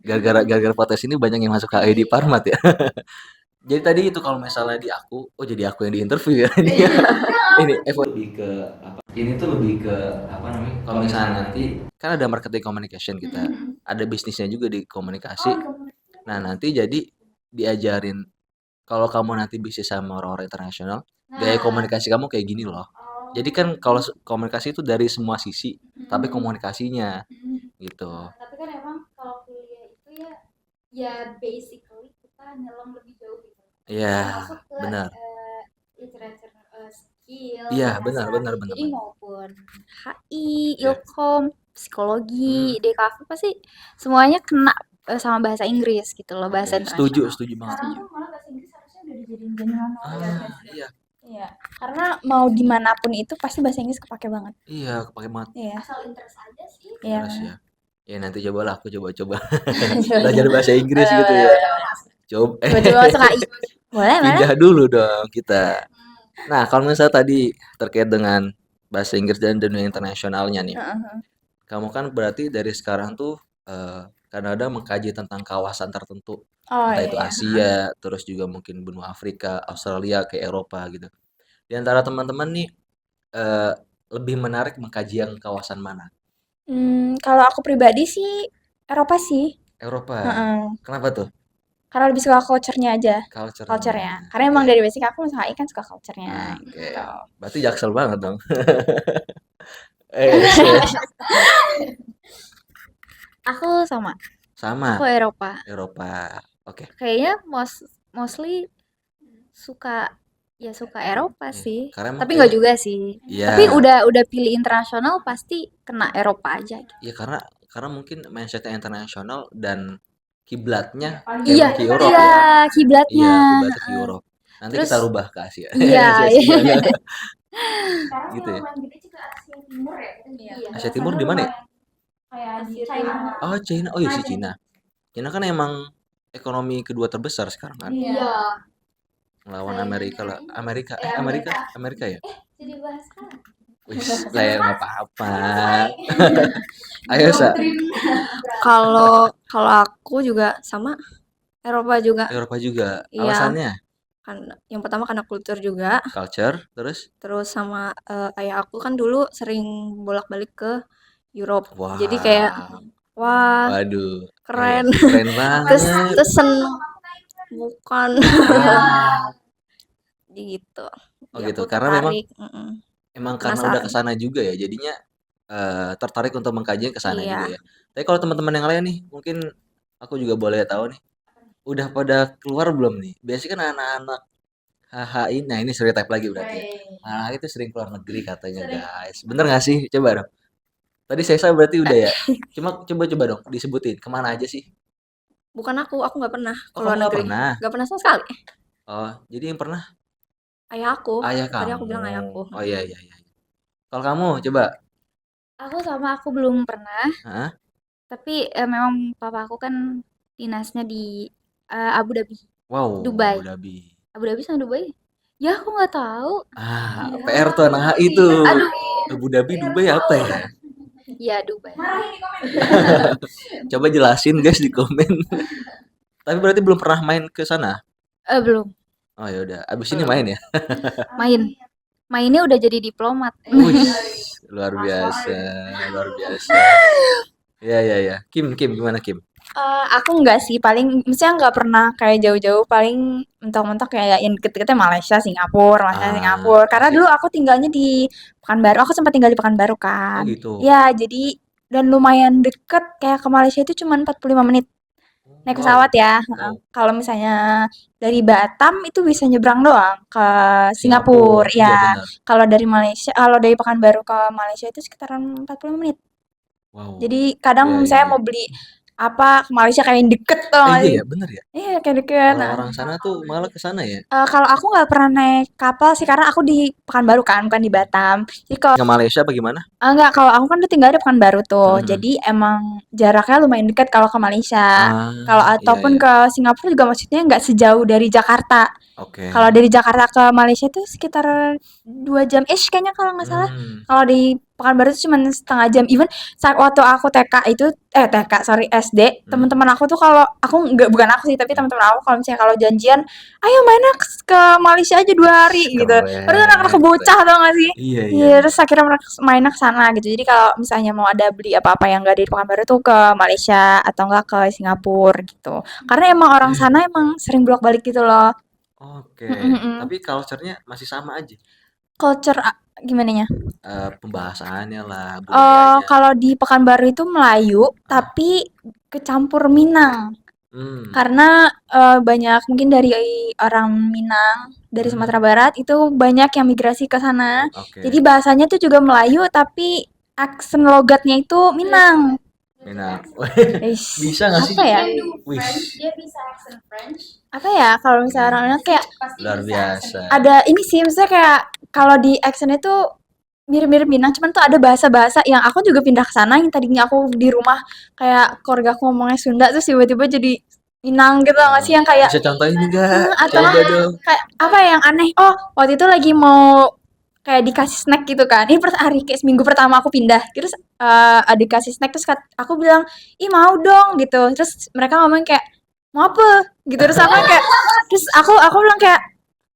gara-gara podcast ini banyak yang masuk ke ID Parmat ya. Jadi tadi itu kalau misalnya jadi aku yang diinterview ya. Ini lebih ke apa? Ini tuh lebih ke apa namanya? Kalau misalnya nanti kan ada marketing communication kita, ada bisnisnya juga di komunikasi. Nah, nanti jadi diajarin kalau kamu nanti bisnis sama orang-orang internasional, gaya komunikasi kamu kayak gini loh. Jadi kan kalau komunikasi itu dari semua sisi, tapi komunikasinya gitu. Tapi kan emang kalau kuliah itu ya basically kita nyelam lebih jauh gitu. Iya, Masuk ke benar. literature skill. Iya, bahasa. benar. Jadi maupun HI, Iya. Ilkom, psikologi, DKV pasti semuanya kena sama bahasa Inggris gitu loh, bahasa Setuju internasional. banget. Sekarang tuh malah bahasa Inggris harusnya udah dijadiin general knowledge. Iya. Iya, karena mau dimanapun itu pasti bahasa Inggris kepake banget. Iya, kepake banget. Iya. Asal interest aja sih. Iya. Terus ya. Ya nanti cobalah aku coba belajar bahasa Inggris gitu ya. Coba masuk HI. Boleh. Pindah dulu dong kita. Nah, kalau misalnya tadi terkait dengan bahasa Inggris dan dunia internasionalnya nih. Kamu kan berarti dari sekarang tuh kadang-kadang mengkaji tentang kawasan tertentu. Entah itu Asia, terus juga mungkin benua Afrika, Australia, ke Eropa gitu. Di antara teman-teman nih lebih menarik mengkaji yang kawasan mana? Kalau aku pribadi sih Eropa sih. Eropa. Kenapa tuh? Karena lebih suka culture-nya aja. Culture-nya. Karena emang dari basic aku masuk HI kan suka culture-nya. Oke. Gitu. Berarti jaksel banget dong. Aku sama. Aku Eropa. Oke. Kayaknya mostly suka Eropa sih. Karena Tapi nggak juga sih. Iya. Tapi udah pilih internasional pasti kena Eropa aja. Iya, karena mungkin mindsetnya internasional dan kiblatnya Iya, ke Eropa ya. kiblatnya. Iya, kiblatnya ke Eropa. Nanti Terus- kita rubah ke Asia. Iya. Gitu ya. Asia Timur ya. Iya. Asia Timur di mana ya? Kayak di China. Oh, China. Oh iya sih China. China kan emang ekonomi kedua terbesar sekarang kan. Iya. Melawan China, Amerika lah. Amerika. Amerika ya? Jadi bahas kan. Wis, lah ya nggak apa-apa. Ayo, Sa. Kalau aku juga sama Eropa juga. Eropa juga. Iya. Alasannya? Yang pertama karena kultur juga. Culture, terus sama ayah aku kan dulu sering bolak-balik ke Europe. Wah. Jadi kayak wah, Waduh. keren. Iya, keren banget. terus seneng bukan gitu. Oh Jadi gitu, aku karena memang tertarik. emang karena udah Penasaran. kesana juga ya, jadinya tertarik untuk mengkaji kesana Iya. juga ya. Tapi kalau teman-teman yang lain nih, mungkin aku juga boleh tahu nih, udah pada keluar belum nih? Biasanya kan anak-anak HHI, nah ini stereotype lagi berarti ya. Nah itu sering keluar negeri katanya guys. Bener nggak sih? Coba dong. Tadi Sesa berarti udah ya. Coba dong disebutin kemana aja sih? Bukan aku nggak pernah Oh, keluar kamu nggak negeri. pernah? Nggak pernah sama sekali. Oh, jadi yang pernah Ayah aku. ayah Tadi kamu. aku bilang ayah aku. Oh iya. Kalau kamu coba. Aku belum pernah. Hah? Tapi memang papa aku kan dinasnya di Abu Dhabi. Wow, Dubai. Abu Dhabi. Sama Dubai? Ya aku nggak tahu. PR tuh anak HI tuh. Aduh. Abu Dhabi, Dubai apa ya? Ya Dubai. Coba jelasin guys di komen. Tapi berarti belum pernah main ke sana? Belum. Oh ya udah, abis ini main ya. Mainnya udah jadi diplomat. Wih, luar biasa. Ya. Kim gimana Kim? Aku enggak sih, paling misalnya nggak pernah kayak jauh-jauh, paling mentok-mentok kayak yang deket-deketnya Malaysia, Singapura. Karena dulu aku tinggalnya di Pekanbaru, aku sempat tinggal di Pekanbaru kan. Oh gitu. Ya, jadi dan lumayan deket, kayak ke Malaysia itu cuma 45 menit. naik Wow. pesawat ya. Heeh. Wow. Kalau misalnya dari Batam itu bisa nyebrang doang ke Singapura. Singapura. Iya Ya, benar. kalau dari Pekanbaru ke Malaysia itu sekitaran 40 menit. Wow. Jadi kadang Iya, iya, misalnya iya. mau beli apa ke Malaysia kayak yang deket tau gak Iya sih? ya, bener ya. Iya, kayak deket. Nah, Orang-orang sana tuh malah ke sana ya. kalau aku nggak pernah naik kapal sih karena aku di Pekanbaru kan, bukan di Batam. Jadi kalau Ke Malaysia apa gimana? enggak, kalau aku kan udah tinggal di Pekanbaru tuh. Mhm. Jadi emang jaraknya lumayan dekat kalau ke Malaysia. Kalau Iya, ataupun iya. ke Singapura juga maksudnya nggak sejauh dari Jakarta. Oke. Kalau dari Jakarta ke Malaysia itu sekitar 2 jam ish kayaknya kalau nggak salah. Kalau di Pekanbaru itu cuma setengah jam. Even saat waktu aku TK itu sorry SD, teman-teman aku tuh kalau bukan aku sih, tapi teman-teman aku kalau misalnya kalau janjian, ayo mainnya ke Malaysia aja 2 hari gitu. Padahal anak-anak Keren, bocah tau gak sih? Iya, iya, Iya, iya. terus akhirnya mereka mainnya ke sana gitu. Jadi kalau misalnya mau ada beli apa-apa yang nggak dari Pekanbaru tuh ke Malaysia atau enggak ke Singapura gitu. Karena emang orang sana emang sering bolak-balik gitu loh. Oke. Mm-mm. Tapi culture-nya masih sama aja. Culture gimana nya? Pembahasannya lah, budayanya. Kalau di Pekanbaru itu Melayu, tapi kecampur Minang. Karena banyak mungkin dari orang Minang, dari Sumatera Barat itu banyak yang migrasi ke sana. Oke. Jadi bahasanya tuh juga Melayu tapi aksen logatnya itu Minang. Minang. Eish, Bisa nggak sih? apa ya? Wih, Dia bisa accent French. Apa ya kalau misalnya orang Minang kayak luar biasa. ada ini sih, misalnya kayak kalau di accent itu mirip-mirip Minang, cuman tuh ada bahasa-bahasa yang aku juga pindah ke sana yang tadinya aku di rumah kayak keluarga aku ngomongnya Sunda terus tiba-tiba jadi Minang gitu nggak sih, yang kayak Bisa contohin enggak? atau Coba dong. kayak apa yang aneh, oh waktu itu lagi mau kayak dikasih snack gitu kan, ini hari kayak seminggu pertama aku pindah, terus ada dikasih snack terus aku bilang ih mau dong gitu, terus mereka ngomong kayak mau apa gitu, terus aku kayak terus aku bilang kayak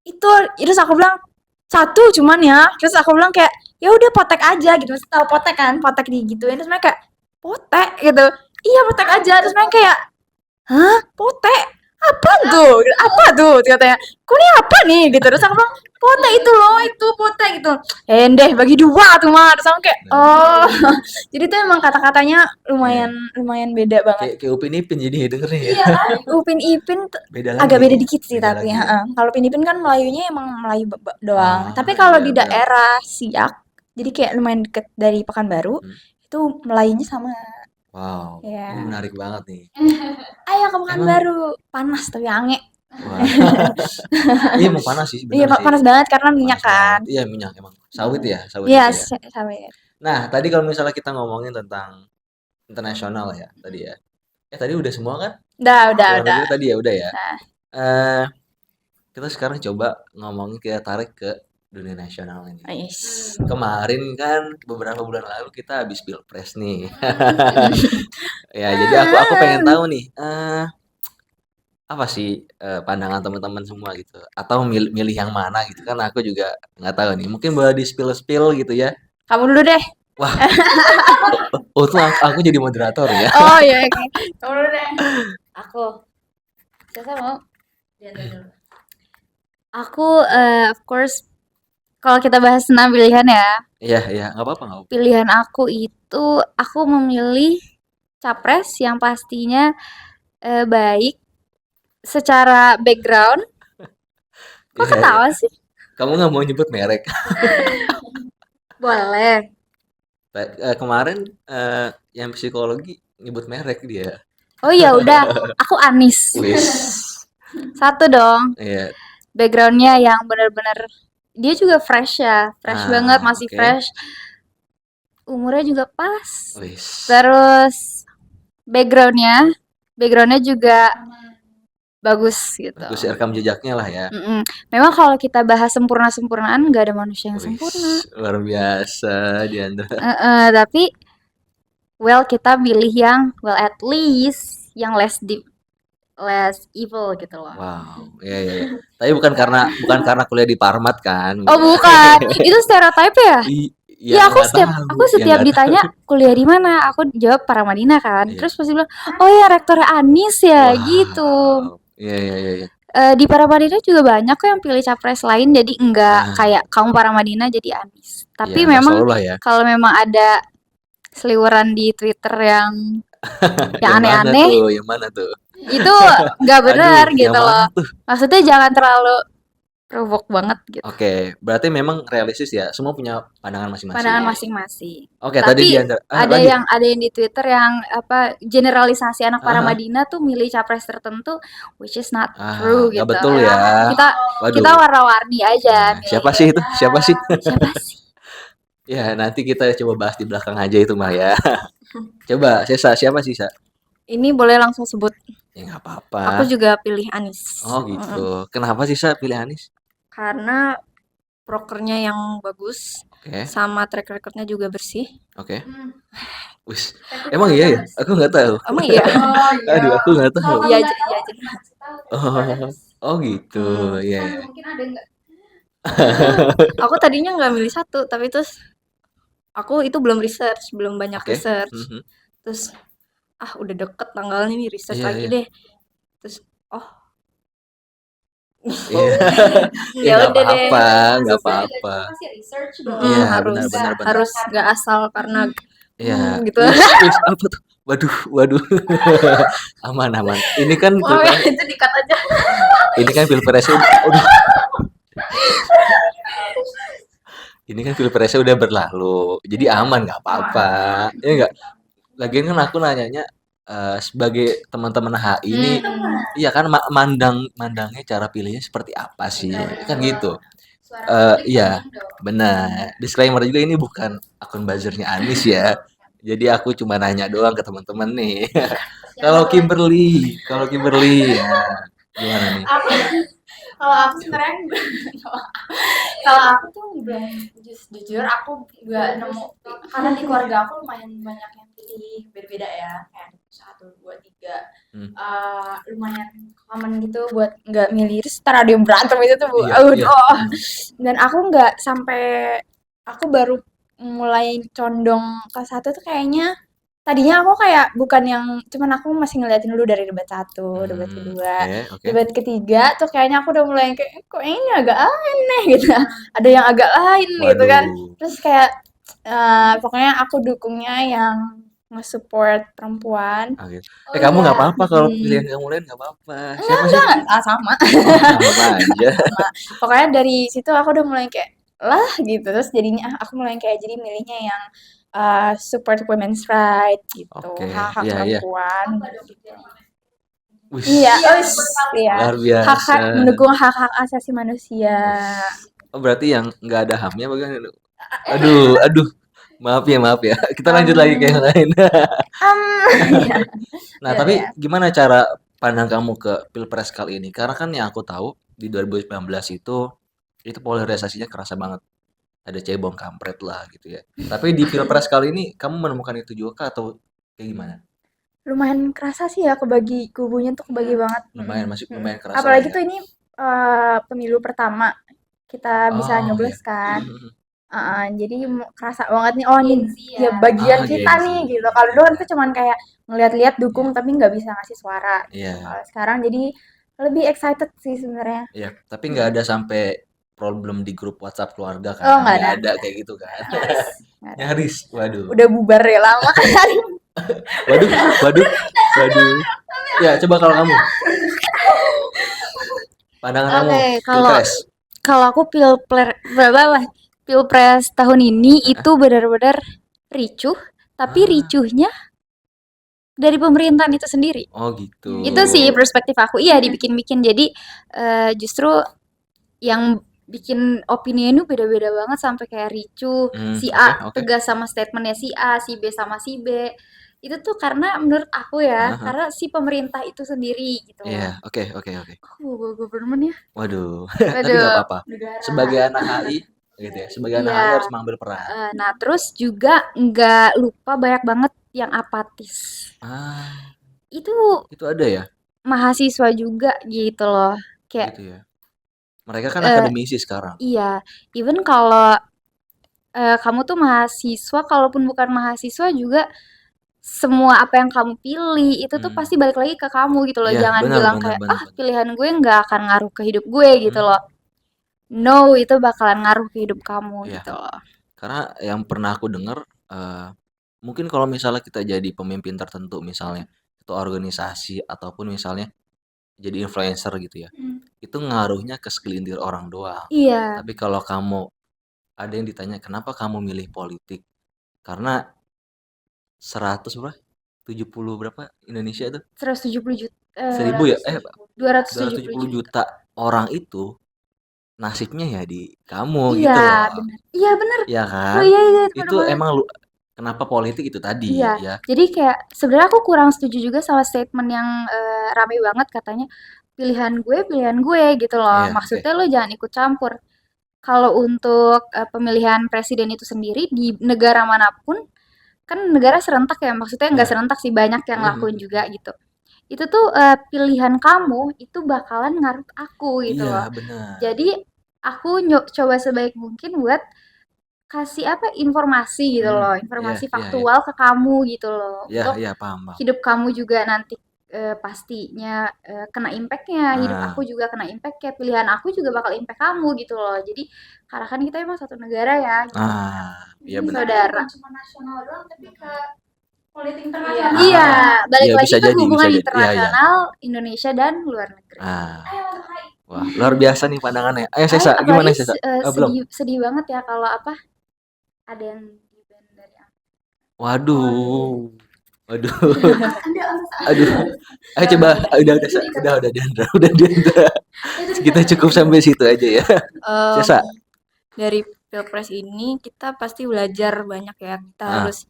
itu, terus aku bilang satu cuman ya, terus aku bilang kayak ya udah potek aja gitu, tahu potek kan, potek digituin, terus mereka kayak potek gitu, iya potek aja, terus mereka kayak hah potek apa tuh, apa tuh katanya, kok ini apa nih gitu, terus aku bilang potek itu loh, itu potek gitu, deh bagi 2 tuh mah, terus aku kayak oh jadi tuh emang kata-katanya lumayan beda banget. Kayak Upin Ipin jadi dengernya ya. Iya, Upin Ipin Beda lagi. agak beda dikit sih Beda tapi lagi. kalau Upin Ipin kan Melayunya emang Melayu doang. Tapi iya, kalau di benar. daerah Siak, jadi kayak lumayan deket dari Pekanbaru, itu Melayunya sama. Wow, Ya. ini menarik banget nih. Ayo ke Pekanbaru, panas tapi ange. Wah. Iya emang panas sih, Iya, benar sih. panas banget karena minyak Panas kan. banget. Iya minyak emang. Sawit ya, sawit Iya, itu ya. sawit. Nah, tadi kalau misalnya kita ngomongin tentang internasional ya, tadi ya. Tadi udah semua kan? Udah. Luar negeri tadi ya, udah ya. Nah. Kita sekarang coba ngomongin, kita tarik ke dunia nasional ini. Yes. Kemarin kan beberapa bulan lalu kita habis pilpres nih. Ya, jadi aku pengen tahu nih, apa sih pandangan teman-teman semua gitu, atau milih yang mana gitu kan, aku juga nggak tahu nih, mungkin boleh di spill gitu ya. Kamu dulu deh. Wah, tuh aku jadi moderator ya. Oh iya, oke. Kamu dulu deh. Aku. Siapa mau? Dia dulu. Aku of course kalau kita bahas 6 pilihan ya. Iya, nggak apa-apa. Pilihan aku itu aku memilih capres yang pastinya baik secara background. Kok Iya, ketawa sih? Kamu nggak mau nyebut merek? Boleh. Kemarin yang psikologi nyebut merek dia. Oh ya udah, aku Anis. Wis. Satu dong. Iya. Backgroundnya yang benar-benar dia juga fresh ya, fresh banget, masih Oke. fresh. Umurnya juga pas. Wis. Terus backgroundnya juga bagus gitu. Bagus rekam jejaknya lah ya. Memang kalau kita bahas sempurnaan nggak ada manusia yang Wis, sempurna. luar biasa Diandra. Tapi kita pilih yang at least yang less deep, less evil gitu loh. Wow, iya. Tapi bukan karena kuliah di Parmat kan? Oh bukan, itu stereotype ya? Iya, aku setiap ditanya kuliah di mana, aku jawab Paramadina kan. Iya. Terus pasti bilang, oh ya rektornya Anis ya. Wow. Gitu. Iya. Di Paramadina juga banyak kok yang pilih capres lain, jadi enggak kayak kamu Paramadina jadi Anis. Tapi ya, memang ya. kalau memang ada seliweran di Twitter yang Yang Yang mana aneh-aneh tuh? Yang mana tuh? itu nggak benar Aduh, yang gitu loh. mana tuh? Maksudnya jangan terlalu provoke banget gitu. Oke, berarti memang realistis ya. Semua punya pandangan Pandangan masing-masing. masing-masing. Oke, tadi Tapi di lanjut. ada yang di Twitter yang apa generalisasi anak para Aha. Madinah tuh milih capres tertentu, which is not true Nggak gitu. betul ya. Kita kita Waduh. warna-warni aja Nah, siapa sih itu? Siapa sih? Siapa sih? Ya, nanti kita coba bahas di belakang aja itu mah ya. Coba, Sesa, siapa sih, Sa? Ini boleh langsung sebut. Ya nggak Aku apa-apa. juga pilih Anies. Oh gitu. Kenapa sih, Sa, pilih Anies? Karena prokernya yang bagus, Oke, sama track recordnya juga bersih. oke. Wis, emang iya ya? Aku nggak tahu. Emang iya? Aduh, aku nggak tahu. Iya aja, iya aja. Oh gitu, iya ya. Mungkin ada nggak? Aku tadinya nggak milih satu, tapi terus aku itu belum research, belum banyak Oke. research. Mhm. Terus udah deket tanggalnya nih, research Iya, lagi iya. deh. Terus Iya. ya Nggak udah deh. apa-apa, nggak apa-apa. Pasti research dong. Iya, harus benar. harus nggak asal karena Iya. gitu. Wis, apa tuh? Waduh. Aman. Ini kan Oh ya, itu dikat aja. pilpresnya udah, ini kan pilpresnya udah berlalu. Jadi aman, nggak apa-apa. Ya nggak? Lagian kan aku nanyanya sebagai teman-teman HI ini, iya kan mandangnya cara pilihnya seperti apa sih? Kan gitu. Iya, benar. Disclaimer juga ini bukan akun buzzernya Anies ya. Jadi aku cuma nanya doang ke teman-teman nih. Kalau Kimberly ya gimana nih? Kalau aku sebenarnya kalau aku tuh belum jujur aku nggak nemu karena di keluarga aku lumayan banyak yang pilih beda-beda ya kayak 1, 2, 3 Hmm. lumayan common gitu buat nggak milih terus ntar ada yang berantem itu tuh Iya. dan aku nggak sampai aku baru mulai condong ke satu tuh kayaknya tadinya aku kayak bukan yang cuman aku masih ngeliatin dulu dari debat 1, debat kedua, Oke. debat ketiga tuh kayaknya aku udah mulai kayak kok ini agak aneh gitu. Ada yang agak lain gitu kan. Waduh. Terus kayak pokoknya aku dukungnya yang nge-support perempuan. Oke. Kamu nggak apa-apa kalau pilihan kamu lain nggak apa-apa. Siapa sih? Sama. Sama aja. Pokoknya dari situ aku udah mulai kayak lah gitu. Terus jadinya aku mulai kayak jadi milihnya yang support women's right gitu. Oke, Hak-hak iya. perempuan. Wis, Iya, iya. luar biasa. Hak-hak mendukung hak-hak asasi manusia. Oh, berarti yang nggak ada HAM-nya bagaimana? Aduh. Maaf ya. Kita lanjut lagi ke yang lain. Nah, Iya, tapi iya. gimana cara pandang kamu ke Pilpres kali ini? Karena kan yang aku tahu di 2019 itu polarisasinya kerasa banget. Ada cebong kampret lah gitu ya. Tapi di Pilpres kali ini kamu menemukan itu juga kah atau kayak gimana? Lumayan kerasa sih ya kebagi kubunya tuh kebagi banget. Lumayan kerasa. Apalagi lah tuh ini pemilu pertama kita bisa nyoblos iya. kan. Jadi kerasa banget nih oh ini ya bagian kita gengsi. nih gitu. Kalau dulu kan tuh cuman kayak ngeliat-liat dukung tapi nggak bisa ngasih suara. Iya. Kalau sekarang jadi lebih excited sih sebenarnya. Iya, tapi nggak ada sampai problem di grup WhatsApp keluarga kan? Oh, nggak ada kayak gitu kan? Nyaris. Waduh. Udah bubar ya lama. Waduh. Ya, coba kalau kamu. Pandangan kamu Oke, Pilpres. kalau aku Pilpres tahun ini itu benar-benar ricuh, tapi ricuhnya dari pemerintahan itu sendiri. Oh gitu. Itu sih perspektif aku. Iya, dibikin-bikin. Jadi justru yang bikin opini itu beda-beda banget sampai kayak ricuh. Si A oke. tegas sama statementnya si A, si B sama si B. Itu tuh karena menurut aku ya, karena si pemerintah itu sendiri gitu. Iya, oke. Gue government ya. Waduh. Tapi nggak apa-apa. Sebagai anak HI gitu ya. Sebagai anak Iya. HI harus mengambil peran. Nah, terus juga nggak lupa banyak banget yang apatis. Itu Itu ada ya? mahasiswa juga gitu loh. Kayak Gitu ya. Mereka kan akademisi sekarang. iya, even kalau kamu tuh mahasiswa, kalaupun bukan mahasiswa juga semua apa yang kamu pilih itu tuh pasti balik lagi ke kamu gitu loh. Iya, Jangan benar, bilang benar, kayak benar. pilihan gue nggak akan ngaruh ke hidup gue gitu loh. No, itu bakalan ngaruh ke hidup kamu Iya. gitu loh. Karena yang pernah aku dengar mungkin kalau misalnya kita jadi pemimpin tertentu misalnya, itu organisasi ataupun misalnya jadi influencer gitu ya, itu ngaruhnya ke segelintir orang doang. Iya, Tapi kalau kamu ada yang ditanya, "Kenapa kamu milih politik?" Karena 100 berapa? 70 berapa Indonesia itu? 170 juta, 1000 ya? 270 270 juta. juta orang itu nasibnya ya di kamu Iya, gitu loh. benar. Iya, bener. Ya Oh kan? iya iya, itu bener Itu banget. emang kenapa politik itu tadi Iya, ya. jadi kayak sebenarnya aku kurang setuju juga sama statement yang rame banget katanya pilihan gue gitu loh. Iya, oke. Maksudnya lo jangan ikut campur. Kalau untuk pemilihan presiden itu sendiri di negara manapun kan negara serentak ya, maksudnya nggak Ya. serentak sih banyak yang Mhm. lakuin juga gitu. Itu tuh pilihan kamu itu bakalan ngaruh ke aku gitu Iya, loh. benar. Jadi aku coba sebaik mungkin buat kasih apa informasi gitu loh, Iya, informasi iya, iya. faktual ke kamu gitu loh. Iya, Untuk iya, paham, paham. hidup kamu juga nanti pastinya kena impactnya, hidup Ah, aku juga kena impact-nya, pilihan aku juga bakal impact kamu gitu loh. Jadi karena kan kita emang satu negara ya gitu. iya benar. Saudara. Cuma nasional doang tapi ke politik Iya, internasional. iya, balik Iya, lagi bisa ke jadi, hubungan bisa jadi. Iya, iya. internasional Indonesia dan luar negeri. Ah, wah, luar biasa nih pandangannya. Ayo Sesa, Apalagi gimana Sesa? Belum. sedih sedih banget ya kalau apa ada yang di ban dari Waduh. Waduh. Aduh. Ayo coba, udah, Sa. Udah Diandra, udah Diandra. Kita cukup sampai situ aja ya. Em, Sesa. dari pilpres ini kita pasti belajar banyak ya. Kita Ah, harus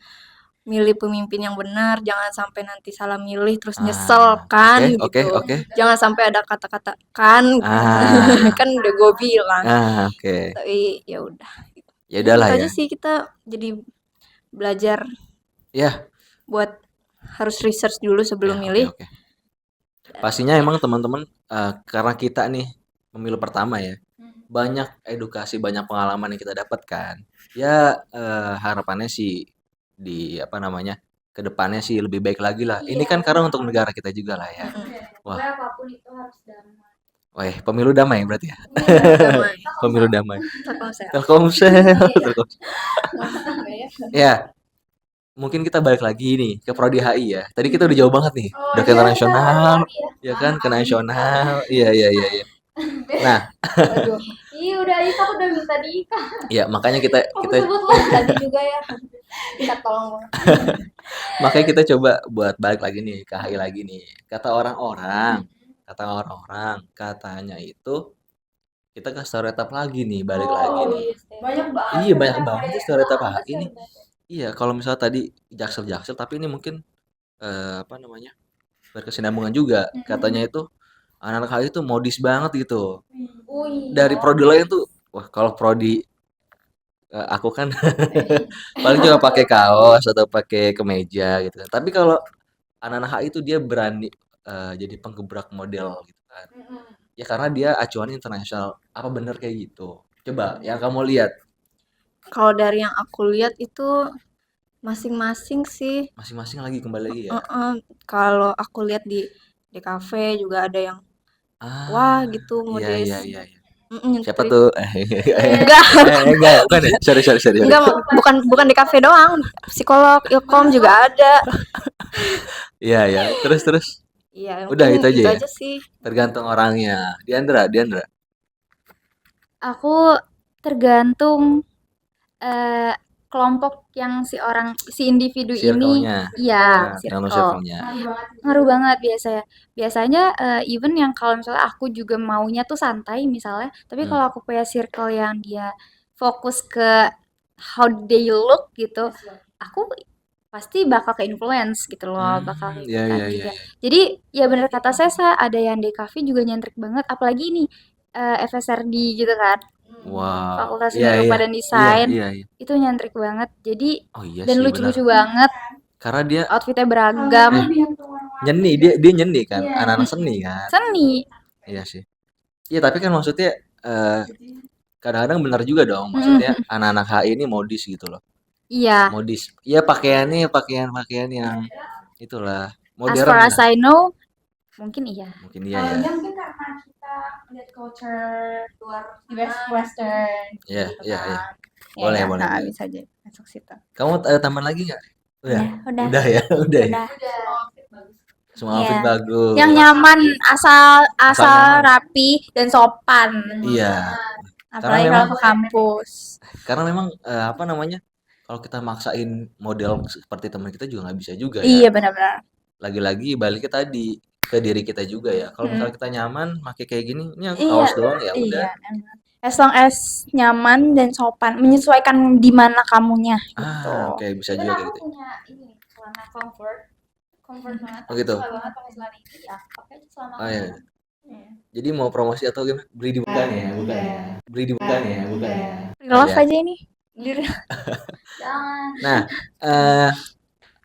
milih pemimpin yang benar, jangan sampai nanti salah milih terus ah. nyesel kan Oke, gitu. oke. Jangan sampai ada kata-kata kan Ah, kan udah gue bilang. oke. Tapi ya udah. Ya udahlah Itu ya. aja sih kita jadi belajar Ya, buat harus research dulu sebelum ya, oke, milih. oke. Pastinya emang teman-teman karena kita nih pemilu pertama ya, banyak edukasi, banyak pengalaman yang kita dapatkan. Ya harapannya sih di apa namanya ke depannya sih lebih baik lagi lah. Ini kan karena untuk negara kita juga lah ya. Wah, apapun itu harus damai. weh, pemilu damai berarti ya. Damai. Pemilu damai. Telkomsel. Telkomsel, Telkomsel. Ya, mungkin kita balik lagi nih ke Prodi HI ya. Tadi kita udah jauh banget nih, udah ke internasional, ya kan, ke nasional. Iya, iya, iya, iya. Nah, Aduh. Ih, udah Ika udah minta di Ika. ya makanya kita Sebut lo tadi juga ya. Minta tolong banget. makanya kita coba buat balik lagi nih ke HI lagi nih. Kata orang-orang, katanya itu kita ke stereotip lagi nih, balik lagi nih. Banyak banget. Iya, banyak banget sih stereotip HI nih. Iya, kalau misalnya tadi jaksel-jaksel, tapi ini mungkin apa namanya berkesinambungan juga. Katanya itu anak-anak HI itu modis banget gitu. Dari prodi lain tuh, wah kalau prodi aku kan paling cuma pakai kaos atau pakai kemeja gitu kan. Tapi kalau anak-anak HI itu dia berani jadi penggebrak model gitu kan. Ya karena dia acuannya internasional. Apa bener kayak gitu? Coba yang kamu lihat Kalau dari yang aku lihat itu masing-masing sih. masing-masing lagi kembali lagi ya. Kalau aku lihat di kafe juga ada yang Ah, wah gitu iya modis. iya iya. Siapa Nyentrik. tuh? Enggak, Enggak, bukan ya? Sorry. enggak bukan di kafe doang. Psikolog, ilkom juga ada. Iya ya. Terus. Iya, Udah mungkin itu aja itu ya. aja sih. Tergantung orangnya. Diandra. Aku tergantung kelompok yang si individu ini, Circle-nya. iya, Tergantung circle. circle-nya. Ngaruh banget biasanya. Biasanya even yang kalau misalnya aku juga maunya tuh santai misalnya, tapi Hmm. kalau aku punya circle yang dia fokus ke how they look gitu, aku pasti bakal ke influence gitu loh, bakal Iya ikutan iya iya. juga. Jadi ya bener kata Sesa, ada yang di cafe juga nyentrik banget, apalagi ini FSRD gitu kan, Wow. Fakultas Iya Seni iya. Rupa dan Desain, Iya. itu nyentrik banget. Jadi Oh iya dan sih lucu-lucu benar. banget, Karena dia outfitnya beragam, nyeni, dia nyeni kan, anak-anak seni kan. seni. Iya sih. Iya tapi kan maksudnya kadang-kadang benar juga dong. Maksudnya anak-anak HI ini modis gitu loh. Iya. Modis. Iya pakaiannya pakaian yang itulah As modern far lah. as I know, mungkin iya. Mungkin iya ya. Mungkin karena kita lihat culture luar western. Iya gitu iya kan. iya. Ya, Boleh. nah, bisa aja masuk situ. Kamu ada tambahan lagi nggak? Udah? Udah. Udah ya? Udah ya? Udah. Semua outfit Iya. bagus. Yang nyaman, asal nyaman. rapi dan sopan. Iya. Apalagi Karena kalau memang ke kampus. karena memang apa namanya? Kalau kita maksain model seperti teman kita juga nggak bisa juga ya. Iya benar-benar. Lagi-lagi baliknya tadi ke diri kita juga ya. Kalau misalnya kita nyaman pakai kayak gini, ini aku Iya, kaos doang ya udah. iya. Emang. As long as nyaman dan sopan, menyesuaikan di mana kamunya gitu. Oke, bisa Even juga aku kayak gitu. punya ini celana comfort banget. Oh Aku gitu. suka banget pakai celana ini. Ya, aku pakai aja selama Oh iya. Iya. Jadi mau promosi atau gimana? Beli di bukan ya, bukan ya. Beli di bukan ya, bukan ya. Love Iya. aja ini. Jangan. Nah, eh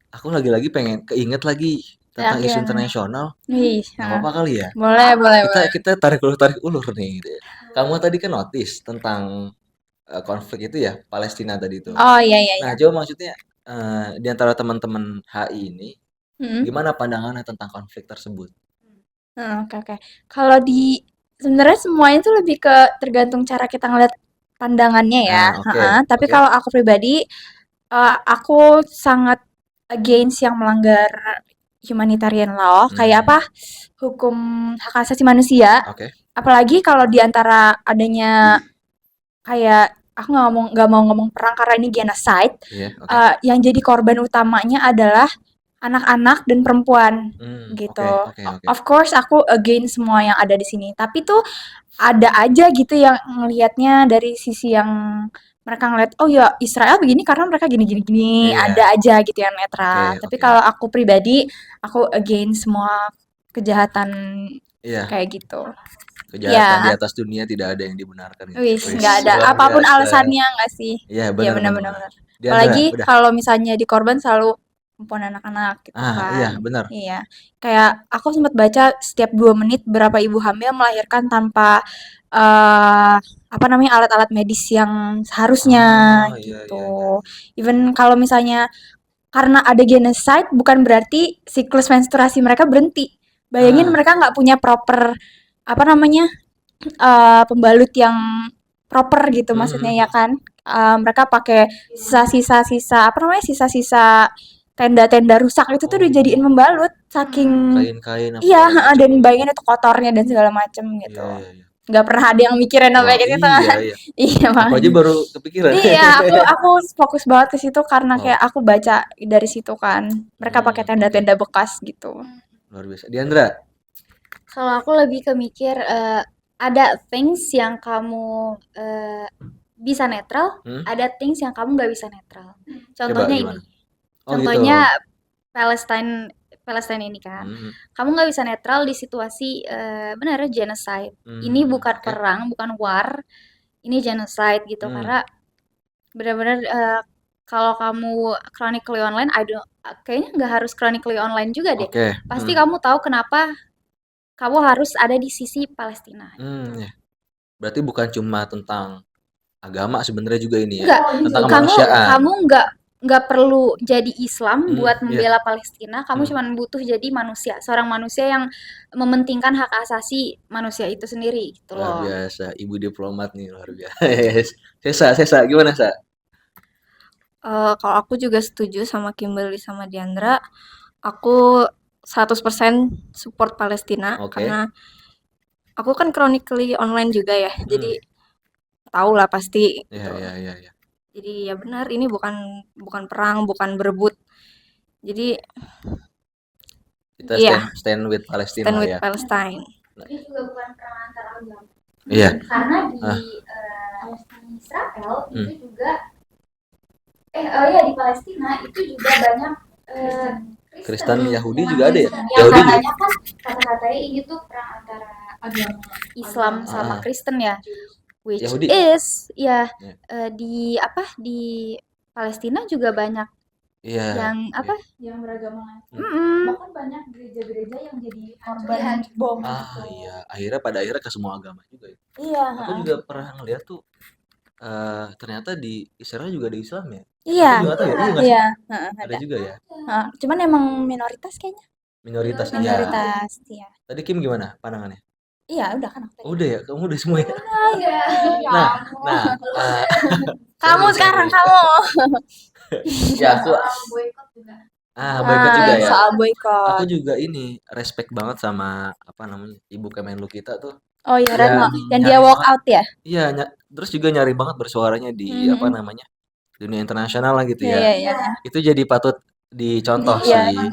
aku lagi-lagi pengen keinget lagi tentang isu gimana? internasional. Wih, Nggak apa-apa kali ya? boleh. Kita tarik ulur nih gitu ya. Kamu tadi kan notice tentang konflik itu ya, Palestina tadi itu. Oh iya. Nah, coba maksudnya di antara teman-teman HI ini Hmm. gimana pandangannya tentang konflik tersebut? Oke. Kalau sebenarnya semuanya itu lebih ke tergantung cara kita ngeliat pandangannya ya. Nah, oke. Tapi Oke. kalau aku pribadi, aku sangat against yang melanggar humanitarian law, kayak apa? Hukum hak asasi manusia. Oke. Apalagi kalau di antara adanya kayak aku nggak mau ngomong perang karena ini genocide. Iya, oke. Yang jadi korban utamanya adalah anak-anak dan perempuan gitu. Oke. Of course aku against semua yang ada di sini, tapi tuh ada aja gitu yang ngelihatnya dari sisi yang mereka ngeliat, oh ya Israel begini karena mereka gini. Iya. Ada aja gitu yang netral. Tapi Oke. kalau aku pribadi, aku against semua kejahatan Iya, kayak gitu. kejahatan Iya. di atas dunia tidak ada yang dibenarkan gitu. Wis, Wis, nggak ada luar apapun biasa. alasannya nggak sih? Iya, Iya benar. benar. Diandra, Apalagi udah. kalau misalnya di korban selalu perempuan anak-anak gitu kan. Iya, benar. Iya. Kayak aku sempat baca setiap 2 menit berapa ibu hamil melahirkan tanpa apa namanya alat-alat medis yang seharusnya Iya. gitu. Even kalau misalnya karena ada genocide bukan berarti siklus menstruasi mereka berhenti. Bayangin mereka nggak punya proper apa namanya pembalut yang proper gitu maksudnya ya kan. Mereka pakai sisa-sisa apa namanya sisa-sisa tenda-tenda rusak itu tuh dijadiin membalut saking Kain-kain apa iya segala macam. dan bayangin itu kotornya dan segala macam gitu. Iya. Nggak pernah ada yang mikirin apa Wah, kayak gitu. iya. Iya Aku aja makanya. baru kepikiran. Iya, aku fokus banget ke situ karena Wow. kayak aku baca dari situ kan. Mereka pakai tenda-tenda bekas gitu. Luar biasa. Diandra, Kalau aku lebih ke mikir ada things yang kamu bisa netral, ada things yang kamu nggak bisa netral. Contohnya gimana? ini, Oh, contohnya gitu. Palestine ini kan, kamu nggak bisa netral di situasi benar genocide. Ini bukan oke. perang, bukan war, ini genocide gitu karena benar-benar kalau kamu chronically online, kayaknya nggak harus chronically online juga deh. Oke. Pasti kamu tahu kenapa kamu harus ada di sisi Palestina. Ya. Berarti bukan cuma tentang agama sebenarnya juga ini ya. Enggak, Tentang kemanusiaan. kamu nggak perlu jadi Islam buat membela Palestina. Kamu cuma butuh jadi manusia, seorang manusia yang mementingkan hak asasi manusia itu sendiri gitu Luar loh. biasa, ibu diplomat nih luar biasa. Sesa, gimana Sa? Kalau aku juga setuju sama Kimberly sama Diandra. Aku 100% support Palestina karena aku kan chronically online juga ya. Jadi tahu lah pasti gitu. Iya. Jadi ya benar ini bukan perang, bukan berebut. Jadi kita stand with Palestina stand with ya. Palestine. Ini juga bukan perang antar agama. Iya. Karena di Israel itu juga di Palestina itu juga banyak Kristen Yahudi juga ada ya? Yang katanya kan kata-katanya ini tuh perang antara agama Islam sama Kristen ya. Which Yahudi. is di Palestina juga banyak yang yang beragama bahkan banyak gereja-gereja yang jadi korban bom Iya, pada akhirnya ke semua agama juga ya. Iya. Aku juga pernah ngeliat tuh ternyata di Israel juga ada Islam ya. Iya. Aku juga tahu ya. Iya. Ada juga ya. Cuman emang minoritas kayaknya. Minoritas. Iya. Tadi Kim gimana pandangannya? Iya, udah kan aku tadi. Udah ya, kamu udah semua ya. Iya. Nah, Kamu Sorry, sekarang sorry. kamu. Ya aku boykot juga. boykot juga ya. Soal Aku boykot. juga ini respect banget sama apa namanya Ibu Kemenlu kita tuh Oh iya, yang Retno. Yang dia nyari walk banget. out ya? Iya, terus juga nyari banget bersuaranya di apa Mhm. namanya dunia internasional lah gitu Iya, ya. iya, iya. Itu jadi patut dicontoh Iya. sih.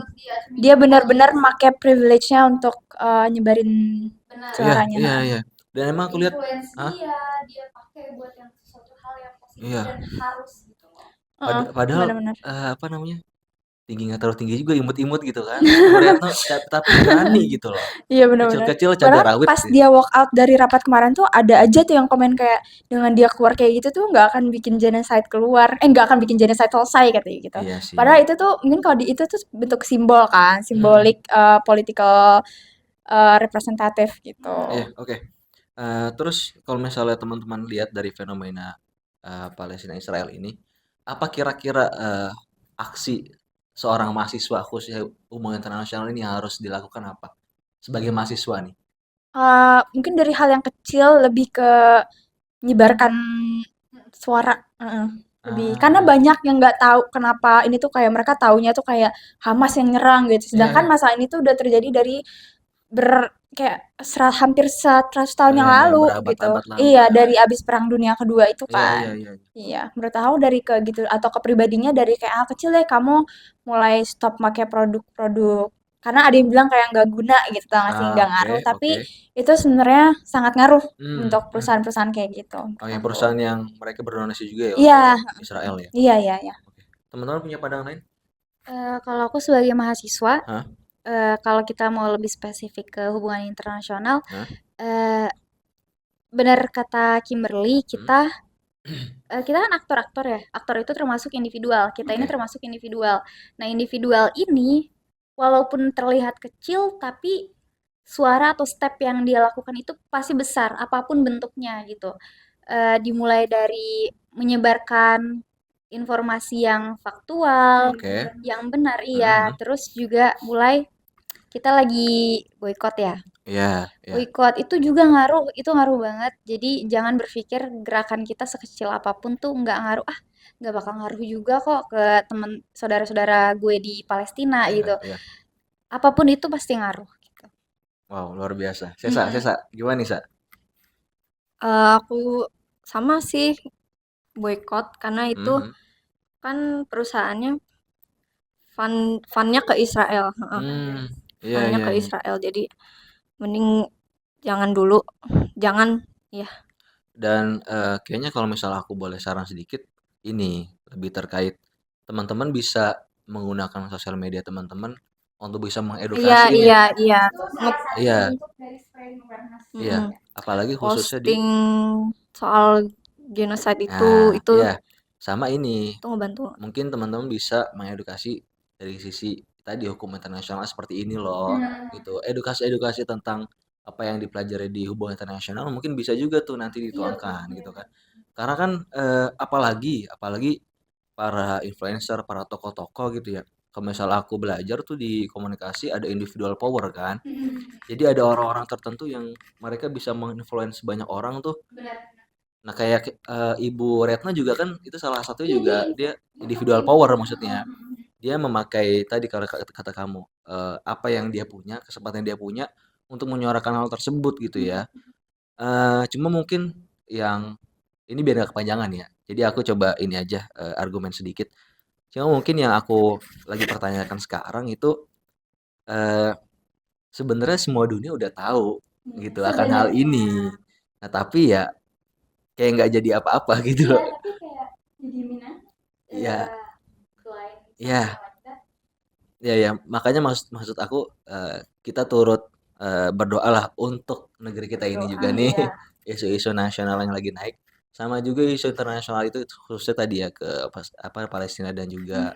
Dia benar-benar make privilege-nya untuk nyebarin Benar. Iya, suaranya. iya, iya. Dan emang aku lihat, Influence ah, dia pakai buat yang sesuatu hal yang positif iya. dan harus gitu loh. Heeh, Padahal benar-benar. apa namanya tinggi nggak terlalu tinggi juga imut-imut gitu kan. Bu Retno tapi berani gitu loh. Iya benar-benar. Kecil-kecil cabai Padahal rawit pas gitu. dia walk out dari rapat kemarin tuh ada aja tuh yang komen kayak dengan dia keluar kayak gitu tuh nggak akan bikin genocide keluar, nggak akan bikin genocide selesai katanya gitu. Iya sih. Padahal itu tuh mungkin kalau di itu tuh bentuk simbol kan, simbolik political representatif gitu. Iya, oke. Terus kalau misalnya teman-teman lihat dari fenomena Palestina Israel ini, apa kira-kira aksi seorang mahasiswa khususnya hubungan internasional ini harus dilakukan apa? Sebagai mahasiswa nih. Mungkin dari hal yang kecil lebih ke menyebarkan suara, lebih karena banyak yang nggak tahu kenapa ini tuh kayak mereka taunya tuh kayak Hamas yang nyerang gitu, sedangkan masalah ini tuh udah terjadi dari kayak hampir 100 tahun yang lalu gitu. berabad-abad lalu Iya, kan. dari abis Perang Dunia Kedua itu Iya, kan. iya, iya. Iya, menurut aku dari ke gitu atau kepribadinya dari kayak hal kecil deh kamu mulai stop pakai produk-produk karena ada yang bilang kayak nggak guna gitu tau nggak sih nggak Oke, ngaruh tapi oke. itu sebenarnya sangat ngaruh untuk Hmm. perusahaan-perusahaan kayak gitu menurut Yang aku. perusahaan yang mereka berdonasi juga ya Iya, untuk Israel ya. iya, iya, iya. Oke. Teman-teman punya pandangan lain? Kalau aku sebagai mahasiswa, Hah? kalau kita mau lebih spesifik ke hubungan internasional, Hah? benar kata Kimberly, kita kan aktor-aktor ya. Aktor itu termasuk individual. Kita ini Oke. termasuk individual. Nah, individual ini walaupun terlihat kecil, tapi suara atau step yang dia lakukan itu pasti besar, apapun bentuknya gitu. Dimulai dari menyebarkan informasi yang faktual, Oke. yang benar, iya. Terus juga mulai kita lagi boykot ya. Iya, iya. Boykot itu juga ngaruh, itu ngaruh banget. Jadi jangan berpikir gerakan kita sekecil apapun tuh nggak ngaruh. Nggak bakal ngaruh juga kok ke temen saudara-saudara gue di Palestina gitu. Iya. Apapun itu pasti ngaruh gitu. Wow, luar biasa. Sesa, gimana nih, Sa? Aku sama sih boykot karena itu kan perusahaannya fundnya ke Israel, Iya, fundnya iya, ke iya. Israel. Jadi mending jangan dulu, jangan ya. Dan kayaknya kalau misalnya aku boleh saran sedikit, ini lebih terkait teman-teman bisa menggunakan sosial media teman-teman untuk bisa Iya, mengedukasi ini. iya, iya. Iya, Bentuk dari spreading awareness. iya. Apalagi khususnya di Posting soal genocide Nah, itu iya. Sama ini. ngebantu. Mungkin teman-teman bisa mengedukasi dari sisi tadi hukum internasional seperti ini loh, gitu. Edukasi-edukasi tentang apa yang dipelajari di hubungan internasional mungkin bisa juga tuh nanti dituangkan gitu kan. Karena kan apalagi para influencer, para tokoh-tokoh gitu ya. Kalau misalnya aku belajar tuh di komunikasi ada individual power kan. Jadi ada orang-orang tertentu yang mereka bisa menginfluence banyak orang tuh. Nah kayak Ibu Retno juga kan itu salah satu juga dia individual power maksudnya. Dia memakai tadi kalau kata kamu apa yang dia punya, kesempatan yang dia punya untuk menyuarakan hal tersebut gitu ya. Cuma mungkin yang ini biar nggak kepanjangan ya. Jadi aku coba ini aja argumen sedikit. Cuma mungkin yang aku lagi pertanyakan sekarang itu sebenarnya semua dunia udah tahu gitu akan hal ini. Nah tapi ya kayak nggak jadi apa-apa gitu loh. Tapi kayak didiemin aja. Iya, Blind. iya. Ya, makanya maksud aku kita turut berdoalah untuk negeri kita ini juga nih isu-isu nasional yang lagi naik sama juga isu internasional itu khususnya tadi ya ke Palestina dan juga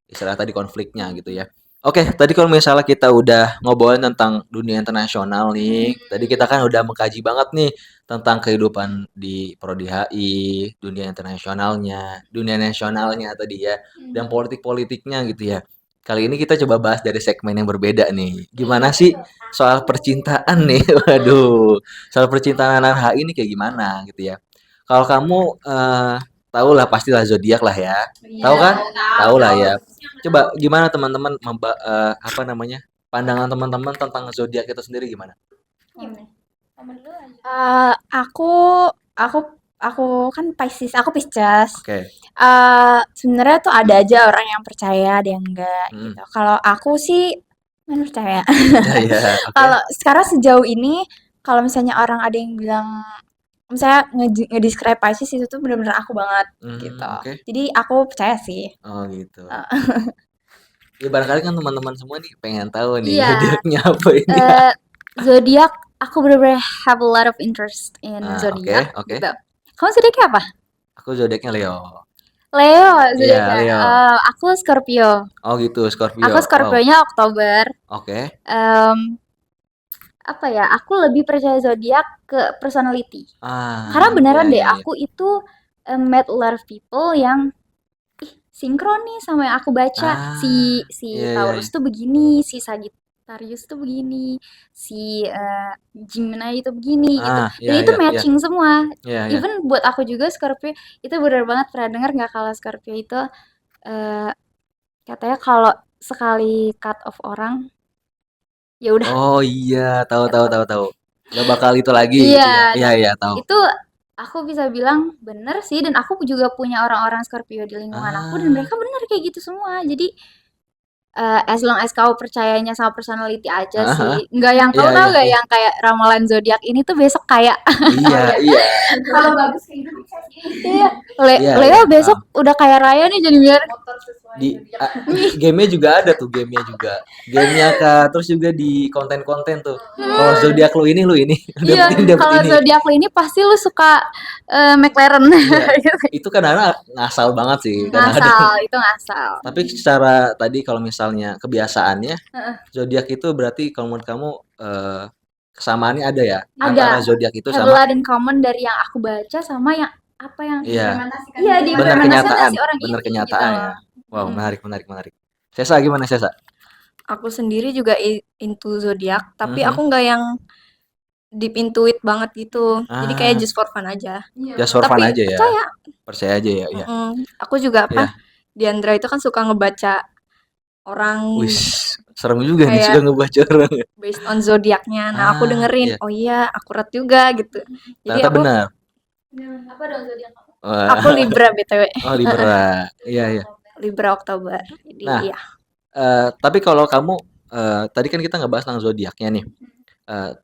Israel tadi konfliknya gitu ya. Oke, tadi kalau misalnya kita udah ngobrolin tentang dunia internasional nih, tadi kita kan udah mengkaji banget nih tentang kehidupan di Prodi HI, dunia internasionalnya, dunia nasionalnya tadi ya, dan politik-politiknya gitu ya. Kali ini kita coba bahas dari segmen yang berbeda nih. Gimana sih soal percintaan nih? Waduh, soal percintaan anak HI ini kayak gimana gitu ya. Kalau kamu tahu lah pastilah zodiak lah ya. Tahu kan? Tahu lah ya. Coba gimana teman-teman apa namanya? Pandangan teman-teman tentang zodiak itu sendiri gimana? Aku aku aku kan Pisces, aku Pisces. Oke. Sebenarnya tuh ada aja orang yang percaya, ada yang enggak Hmm. gitu. Kalau aku sih percaya. Ya, oke. Kalau sekarang sejauh ini, kalau misalnya orang ada yang bilang, misalnya ngedescribe Pisces itu tuh bener-bener aku banget gitu. Oke. Jadi aku percaya sih. Oh gitu. Ya barangkali kan teman-teman semua nih pengen tahu nih Iya. zodiaknya apa ini. Zodiak, aku bener-bener have a lot of interest in Ah, zodiak. oke. Gitu. Kamu zodiaknya apa? Aku zodiaknya Leo. Leo zodiaknya. Leo. Aku Scorpio. Oh gitu, Scorpio. Aku Scorpio-nya Oktober. Oke. Apa ya? Aku lebih percaya zodiak ke personality. Ah. Karena beneran iya, deh, iya, iya. aku itu met a lot of people yang sinkron nih sama yang aku baca. Si iya, Taurus tuh begini, si Sagittarius tuh begini, si Gemini itu begini gitu. Dan iya, itu iya, matching semua. iya, iya. Even buat aku juga Scorpio itu bener banget. Pernah dengar nggak kalau Scorpio itu katanya kalau sekali cut off orang ya udah. Oh iya, tahu. Gak bakal itu lagi gitu Iya, ya. Iya, tahu. itu aku bisa bilang bener sih, dan aku juga punya orang-orang Scorpio di lingkungan aku dan mereka bener kayak gitu semua. Jadi as long as kau percayanya sama personality aja sih. Nggak yang kau Iya, tahu iya, nggak iya. yang kayak ramalan zodiak ini tuh besok kayak Iya. Kalau bagus kayak gitu bisa sih. iya, Iya, Leo iya, besok udah kayak Raya nih jadi biar Motor sesuai Di zodiak. game-nya juga ada tuh, Game-nya Kak, terus juga di konten-konten tuh. Kalau zodiak lu ini iya, dapat kalau ini. zodiak lo ini pasti lu suka McLaren. Iya. Itu kadang-kadang ngasal banget sih, kadang-kadang. Itu ngasal. Tapi secara tadi kalau misalnya kebiasaannya, zodiak itu berarti kalau menurut kamu kesamaannya ada ya antara zodiak itu Have a sama lot in common dari yang aku baca sama yang apa yang Implementasikan. iya gitu. benar diimplementasikan kenyataan, si orang benar ini kenyataan gitu. ya. Wow, menarik. Sesa gimana Sesa? Aku sendiri juga into zodiak, tapi Mhm. aku nggak yang deep into it banget gitu. Jadi kayak just for fun aja. Just for fun Tapi aja ya. percaya. Percaya aja ya. Iya. Aku juga Iya. Diandra itu kan suka ngebaca orang Wis, serem juga nih Kayak- suka ngebaca orang. based on zodiaknya. Nah, aku dengerin, iya. oh iya, akurat juga gitu. Jadi Ternyata aku benar. Apa dong zodiak kamu? Wah. aku Libra BTW. Oh, Libra. Iya. Libra Oktober. Jadi Nah, iya. tapi kalau kamu tadi kan kita ngebahas tentang zodiaknya nih.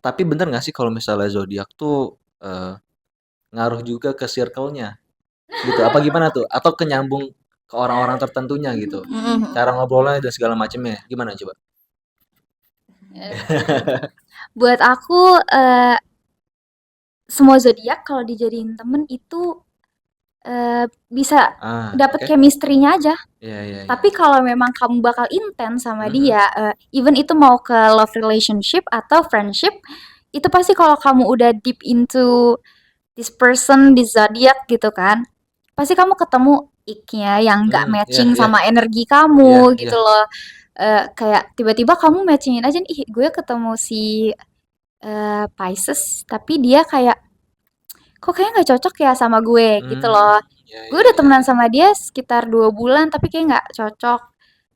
Tapi bener nggak sih kalau misalnya zodiak tuh ngaruh juga ke circle-nya? Gitu. Apa gimana tuh? Atau kenyambung ke orang-orang tertentunya gitu. Cara ngobrolnya dan segala macamnya. Gimana coba? Buat aku semua zodiak kalau dijadiin temen itu bisa dapat chemistry-nya aja. Iya. Tapi kalau memang kamu bakal intens sama dia, even itu mau ke love relationship atau friendship, itu pasti kalau kamu udah deep into this person, this zodiac gitu kan, pasti kamu ketemu ick-nya yang nggak matching iya. sama energi kamu Iya, gitu loh. Kayak tiba-tiba kamu matchingin aja nih, gue ketemu si Pisces, tapi dia kayak kok kayaknya nggak cocok ya sama gue gitu loh. Gue udah temenan sama dia sekitar 2 bulan tapi kayak nggak cocok.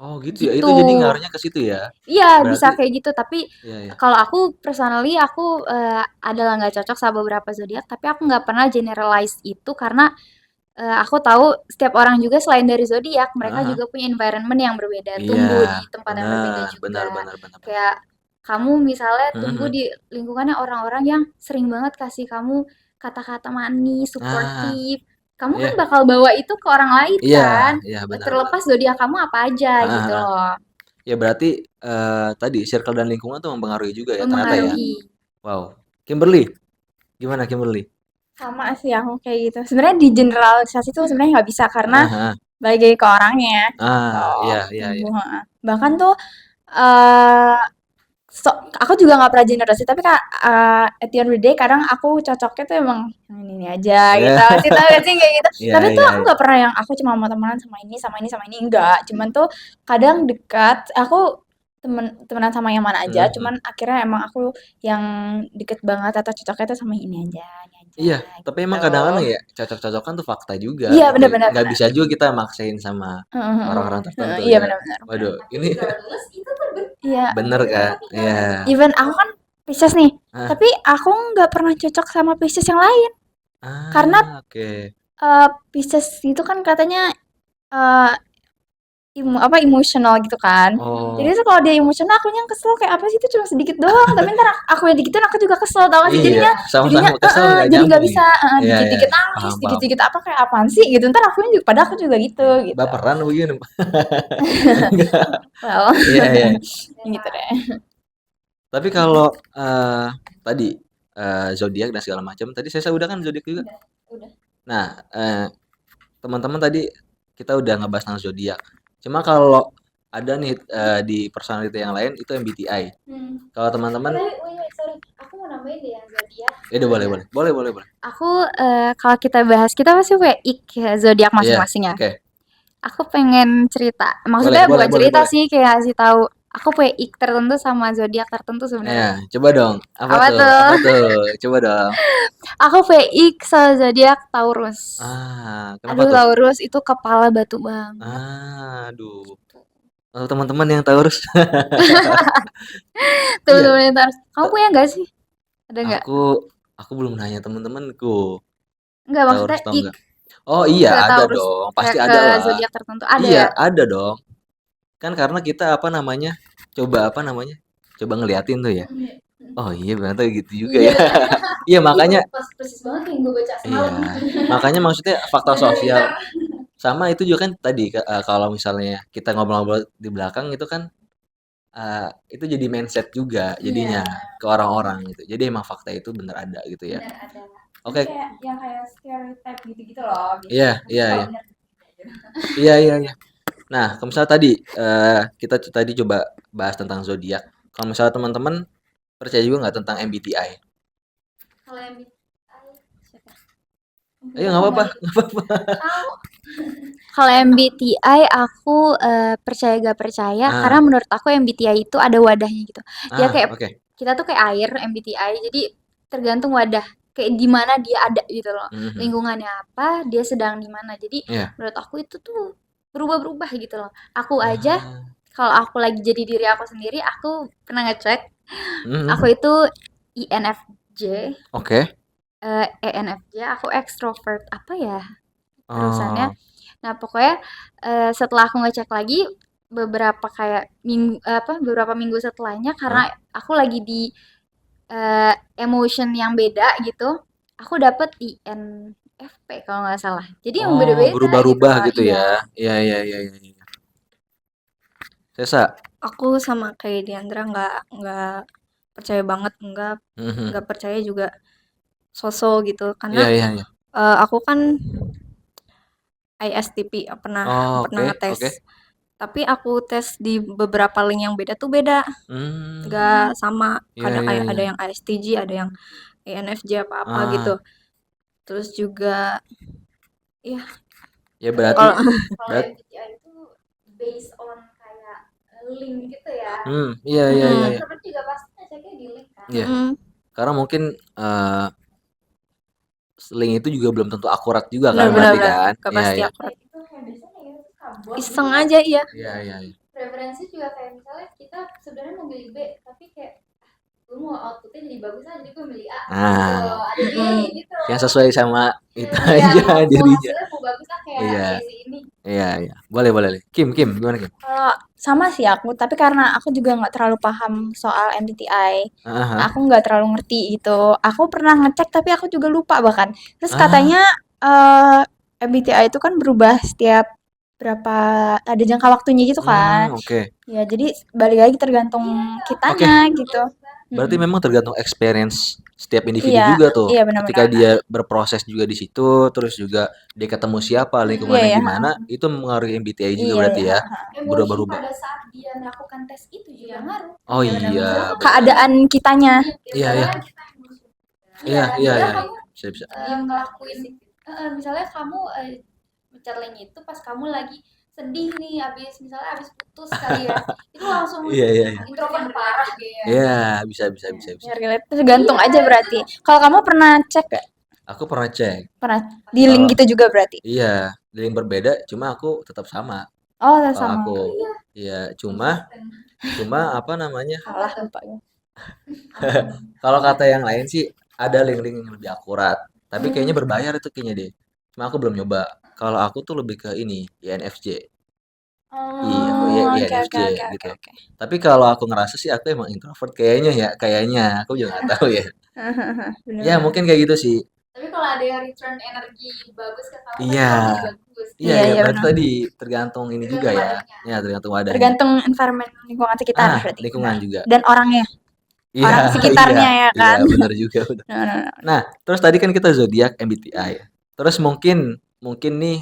Oh gitu ya, itu jadi ngaruhnya ke situ ya? Iya Berarti- bisa kayak gitu, tapi Iya. kalau aku personally aku adalah nggak cocok sama beberapa zodiak, tapi aku nggak pernah generalize itu karena aku tahu setiap orang juga selain dari zodiak mereka juga punya environment yang berbeda, tumbuh di tempat yang berbeda juga. Benar. Kayak kamu misalnya tumbuh di lingkungannya orang-orang yang sering banget kasih kamu kata-kata manis, suportif. Kamu kan bakal bawa itu ke orang lain kan. Iya, benar. Terlepas zodiak kamu apa aja gitu loh. Ya berarti tadi circle dan lingkungan tuh mempengaruhi juga ya ternyata ya. Mempengaruhi. Wow. Kimberly, gimana Kimberly? Sama sih aku kayak gitu. Sebenarnya di generalisasi itu sebenarnya nggak bisa karena balik lagi ke orangnya. Iya. Bahkan tuh aku juga nggak pernah generalisasi, tapi at the end of the day kadang aku cocoknya tuh emang yang ini aja gitu. Sih tahu gak sih kayak gitu. Tapi tuh aku nggak pernah yang aku cuma mau temenan sama ini enggak. Cuman tuh kadang dekat aku temenan sama yang mana aja, cuman akhirnya emang aku yang deket banget atau cocoknya tuh sama ini aja. Iya, tapi emang gitu. kadang-kadang ya cocok-cocokan tuh fakta juga Iya, gitu. benar-benar. Nggak bisa juga kita maksain sama Heeh, orang-orang tertentu iya ya. benar-benar. Waduh, ini Iya. bener kan? Iya. Even aku kan Pisces nih, Ah, tapi aku nggak pernah cocok sama Pisces yang lain karena oke. Pisces itu kan katanya eh, emosional gitu kan. Jadi Oh, tuh kalau dia emosional akunya yang kesel kayak apa sih itu cuma sedikit doang, tapi ntar aku yang dikitin aku juga kesel tau gak sih iya, jadinya jadinya sama-sama kesel nggak jadi nggak nyambung bisa ya. Iya, iya, dikit-dikit iya. nangis, Paham, paham. dikit-dikit apa kayak apaan sih gitu. Ntar akunya juga padahal aku juga gitu Iya. gitu. Baperan begini. Well, Iya, iya. gitu deh. Tapi kalau tadi zodiak dan segala macam, tadi saya udah kan zodiak juga. Udah. Nah, teman-teman tadi kita udah ngebahas tentang zodiak. Cuma kalau ada nih di personality yang lain itu MBTI. Kalau teman-teman, Sorry, aku mau nambahin deh yang zodiak. ya udah boleh. Aku kalau kita bahas kita pasti punya zodiak Iya, masing-masing ya. oke. Aku pengen cerita. Boleh, Maksudnya bukan boleh. cerita sih kayak kasih tahu. Aku punya tertentu sama zodiak tertentu Ya, sebenarnya. coba dong. Apa Apa tuh? tuh? Apa tuh? Coba dong. Aku punya sama zodiak Taurus. Kenapa Aduh, tuh? Taurus itu kepala batu banget. Aduh. Untuk teman-teman yang Taurus, iya, Teman-teman yang Taurus. Kamu punya nggak sih? Ada nggak? aku belum nanya teman-temanku. Nggak, maksudnya Taurus tau nggak? Oh iya, ke ada Taurus, dong. ke, Pasti ke ada lah. zodiak tertentu ada Iya, ya. ada dong. Kan karena kita apa namanya? Coba apa namanya? Coba ngeliatin tuh ya. Oh iya, ternyata gitu juga ya. Iya, makanya Pas persis banget yang gue baca iya. semalam. Makanya maksudnya faktor sosial sama itu juga kan tadi kalau misalnya kita ngobrol-ngobrol di belakang itu kan itu jadi mindset juga jadinya ke orang-orang gitu. Jadi emang fakta itu bener ada gitu ya. Benar ada. Oke. Kayak yang kayak stereotype gitu-gitu loh. Iya. Iya. Nah, kalau misalnya tadi kita tadi coba bahas tentang zodiak. Kalau misalnya teman-teman percaya juga nggak tentang MBTI? Kalau MBTI siapa? Ayo nggak apa-apa. Kalau MBTI aku percaya gak percaya karena menurut aku MBTI itu ada wadahnya gitu. Dia kayak Oke. kita tuh kayak air MBTI, jadi tergantung wadah kayak di mana dia ada gitu loh. Mhm. Lingkungannya apa, dia sedang di mana. Jadi Iya. menurut aku itu tuh berubah-berubah gitu loh. Aku aja kalau aku lagi jadi diri aku sendiri, aku pernah ngecek Mhm. aku itu INFJ, Oke. ENFJ, aku ekstrovert apa ya terusannya. Oh. Nah, pokoknya setelah aku ngecek lagi beberapa beberapa minggu setelahnya karena aku lagi di emotion yang beda gitu, aku dapet INFP kalau nggak salah. Jadi yang beda-beda gitu berubah-ubah loh. gitu Iya. ya. Iya. Sesa. Aku sama kayak Diandra nggak percaya banget, Mhm. nggak percaya juga sosok gitu karena Iya. aku kan ISTP pernah Oke. ngetes. Tapi aku tes di beberapa link yang beda tuh beda, nggak sama. Kadang Iya. ada yang ISTJ, ada yang ENFJ apa-apa gitu. Terus juga ya Ya berarti Kalau MBTI itu based on kayak link gitu ya. Iya. Temen juga pasti ngeceknya di link kan. Iya. Karena mungkin link itu juga belum tentu akurat juga kan berarti kan? Nggak pasti Iya. akurat. Itu kayak biasanya ya kabur. Iseng aja iya. Iya. Preferensi juga kayak misalnya kita sebenarnya mau milih B tapi kayak gue mau outputnya jadi bagus aja jadi gue milih A. Gitu. Ada dia gitu. Yang sesuai sama itu Iya, aja mau dirinya. hasilnya mau bagus lah kayak Iya. si ini. Iya. Boleh. Kim, gimana Kim? Sama sih aku, tapi karena aku juga nggak terlalu paham soal MBTI, aku nggak terlalu ngerti gitu. Aku pernah ngecek tapi aku juga lupa bahkan. Terus katanya MBTI itu kan berubah setiap berapa ada jangka waktunya gitu kan. Oke. Ya jadi balik lagi tergantung kitanya gitu. Berarti memang tergantung experience setiap individu Iya, juga tuh. iya benar-benar. Ketika dia berproses juga di situ, terus juga dia ketemu siapa, lingkungannya Iya. gimana, itu mempengaruhi MBTI juga Iya, berarti ya. Emosi Berubah-ubah. pada saat dia melakukan tes itu juga ngaruh. Oh iya. Keadaan kitanya. Iya. Iya. Bisa. Ngelakuin misalnya kamu mencet link itu pas kamu lagi sedih nih misalnya abis putus kali ya itu langsung Iya. introvert parah gitu. Iya, bisa. Ya, relate tergantung aja berarti. Kalau kamu pernah cek gak? Aku pernah cek. Pernah di link gitu juga berarti? Iya, di link berbeda, cuma aku tetap sama. Oh, Kalau sama. aku, iya, cuma apa namanya? Salah lupa ya. Kalau kata yang lain sih ada link-link yang lebih akurat. Tapi kayaknya berbayar itu kayaknya deh. Cuma aku belum nyoba. Kalau aku tuh lebih ke ini, INFJ. Iya, Oh, oke INFJ oke oke gitu. oke oke. Tapi kalau aku ngerasa sih aku emang introvert kayaknya ya, kayaknya. Aku juga nggak tahu ya. Bener Ya bener. mungkin kayak gitu sih. Tapi kalau ada yang return energi bagus ke kamu, Iya. kan bagus. Iya, Iya ya iya berarti benar. tadi tergantung ini juga ya. Ya, tergantung wadahnya. Tergantung environment lingkungan sekitar berarti. Lingkungan Benar. juga. Dan orangnya, Iya, orang sekitarnya ya iya, kan. benar juga, benar. Nah, nah, nah. Nah, terus tadi kan kita zodiak MBTI ya. Terus mungkin nih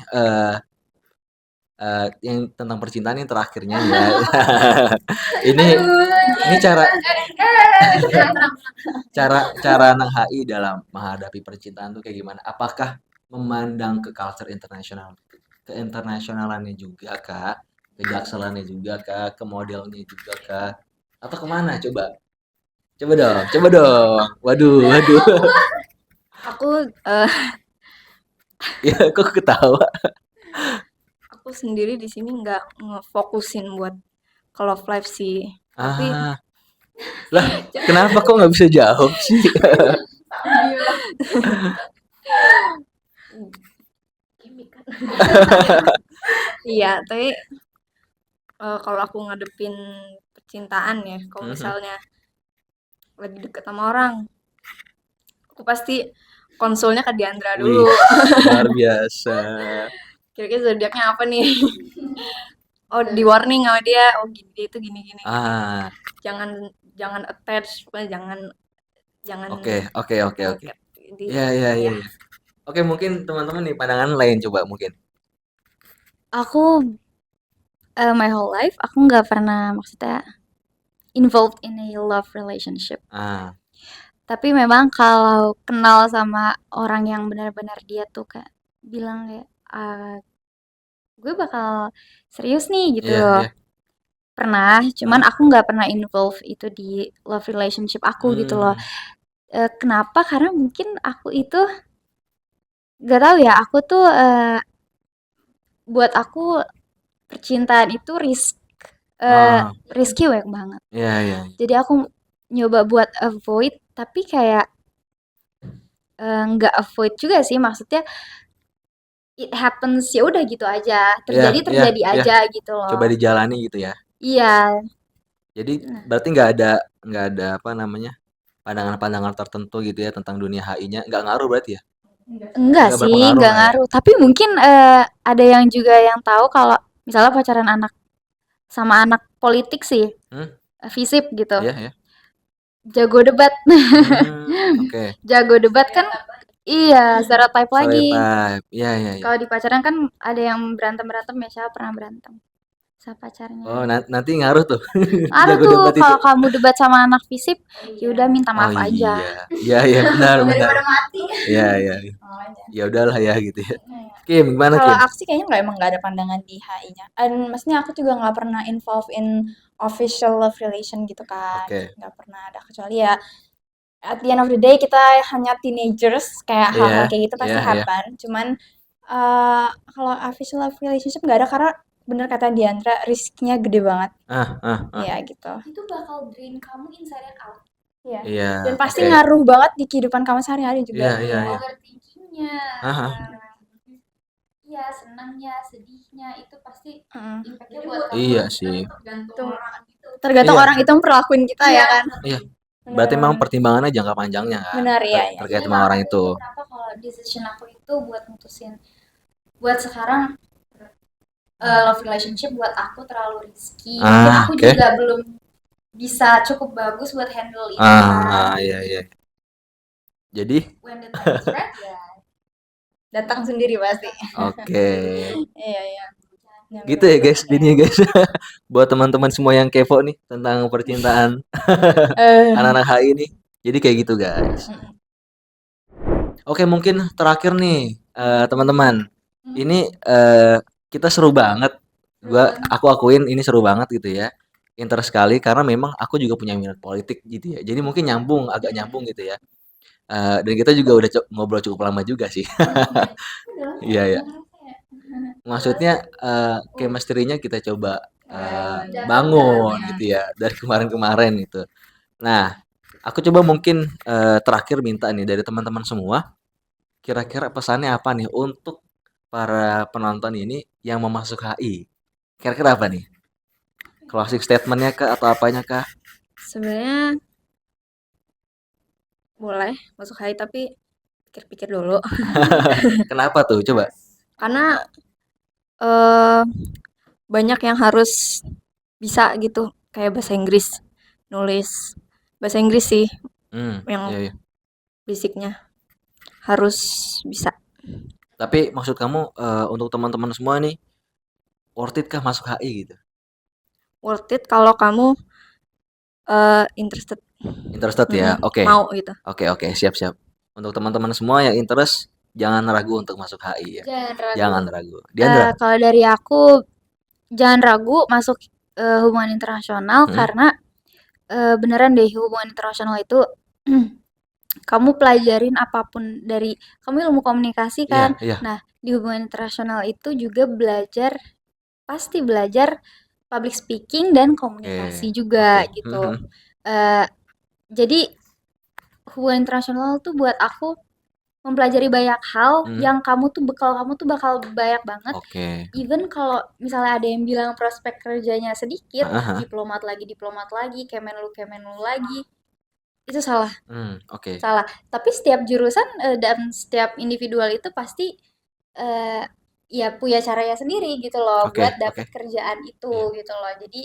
yang tentang percintaan yang terakhirnya nih ya. ini cara Nang HI dalam menghadapi percintaan tuh kayak gimana? Apakah memandang ke culture internasional, ke internasionalannya juga kah? Ke jakselannya juga kah? Ke modelnya juga kah? Atau kemana? Coba dong. Waduh. Aku Ya, kok ketawa? aku sendiri di sini nggak ngefokusin buat ke love life sih. Tapi Lah, kenapa kok nggak bisa jawab sih? iya, tapi kalau aku ngadepin percintaan ya, kalau misalnya lagi deket sama orang, aku pasti konsulnya ke Diandra dulu. Luar biasa. Kira-kira zodiaknya apa nih? Oh, di warning sama dia. Oh, dia itu gini. Jangan attach, pokoknya jangan Oke. deket. Iya. Oke, mungkin teman-teman nih pandangan lain coba mungkin. Aku my whole life aku nggak pernah maksudnya involved in a love relationship. Tapi memang kalau kenal sama orang yang benar-benar dia tuh kayak bilang kayak gue bakal serius nih gitu. Iya. Pernah, cuman aku nggak pernah involve itu di love relationship aku gitu loh. Kenapa? Karena mungkin aku itu nggak tahu ya. Aku tuh buat aku percintaan itu risky banget. Iya. Jadi aku nyoba buat avoid, tapi kayak nggak avoid juga sih, maksudnya it happens ya udah gitu aja, terjadi Iya. aja gitu loh. Coba dijalani gitu ya. Iya. Jadi berarti nggak ada apa namanya pandangan-pandangan tertentu gitu ya tentang dunia HI-nya, nggak ngaruh berarti ya? Enggak sih, berpengaruh enggak lah ya? ngaruh. Tapi mungkin ada yang juga yang tahu kalau misalnya pacaran sama anak politik sih, FISIP gitu. Iya. Jago debat. Oke. Jago debat kan, iya, stereotype lagi. Stereotype. Iya. Kalau di pacaran kan ada yang berantem ya, siapa pernah berantem sama pacarnya. Oh, nanti ngaruh tuh. Ada Jago tuh debat itu. kalau kamu debat sama anak FISIP, ya udah minta maaf aja. Iya, benar. Daripada mati. Iya. Ya udahlah ya gitu ya. Kim, gimana Kalau Kim? aku sih kayaknya emang nggak ada pandangan di HI-nya. Dan maksudnya aku juga nggak pernah involved in official love relation gitu kan. Oke. Nggak pernah ada, kecuali ya at the end of the day kita hanya teenagers, kayak hal-hal kayak gitu pasti happen. Cuman kalau official love relationship nggak ada, karena bener kata Diandra, risknya gede banget. Ya gitu. Itu bakal drain kamu inside and out. Iya. Dan pasti ngaruh banget di kehidupan kamu sehari-hari juga. Iya. Overthinkingnya, iya, senangnya, sedihnya itu pasti impactnya buat kamu. Iya sih. Tergantung orang itu memperlakuin kita ya kan. Iya. Berarti memang pertimbangannya jangka panjangnya kan. Benar ya. Terkait sama orang itu. Kenapa kalau decision aku itu buat mutusin buat sekarang love relationship buat aku terlalu risky. Mungkin aku juga belum bisa cukup bagus buat handle itu. Iya. Jadi when the time is right, ya datang sendiri pasti. Oke. Iya. Gitu ya guys, ini guys. Buat teman-teman semua yang kepo nih tentang percintaan anak-anak HI ini. Jadi kayak gitu guys. Oke, mungkin terakhir nih teman-teman. Ini kita seru banget. Aku akuin ini seru banget gitu ya. Interest sekali karena memang aku juga punya minat politik gitu ya. Jadi mungkin agak nyambung gitu ya. Dan kita juga udah ngobrol cukup lama juga sih. Iya ya. Maksudnya chemistry-nya kita coba bangun gitu ya dari kemarin-kemarin gitu. Nah, aku coba mungkin terakhir minta nih dari teman-teman semua, kira-kira pesannya apa nih untuk para penonton ini yang mau masuk HI? Kira-kira apa nih? Closing statement-nya kah atau apanya kah? Sebenarnya boleh masuk HI tapi pikir-pikir dulu. Kenapa tuh? Coba. Karena banyak yang harus bisa gitu, kayak bahasa Inggris, nulis bahasa Inggris sih yang Iya, iya. basicnya harus bisa. Tapi maksud kamu untuk teman-teman semua nih, worth it kah masuk HI gitu? Worth it kalau kamu interested, Interested ya? Oke. mau gitu. Oke, siap. Untuk teman-teman semua yang interest, jangan ragu untuk masuk HI ya. Jangan ragu. Diandra? Kalau dari aku jangan ragu masuk hubungan internasional karena beneran deh hubungan internasional itu kamu pelajarin apapun dari kamu ilmu komunikasi kan. Iya. Nah, di hubungan internasional itu juga pasti belajar public speaking dan komunikasi juga gitu. Jadi hubungan internasional tuh buat aku mempelajari banyak hal yang bekal kamu tuh bakal banyak banget. Even kalau misalnya ada yang bilang prospek kerjanya sedikit, diplomat lagi, Kemenlu lagi, itu salah. Salah. Tapi setiap jurusan dan setiap individual itu pasti ya punya caranya sendiri gitu loh buat dapat kerjaan itu gitu loh. Jadi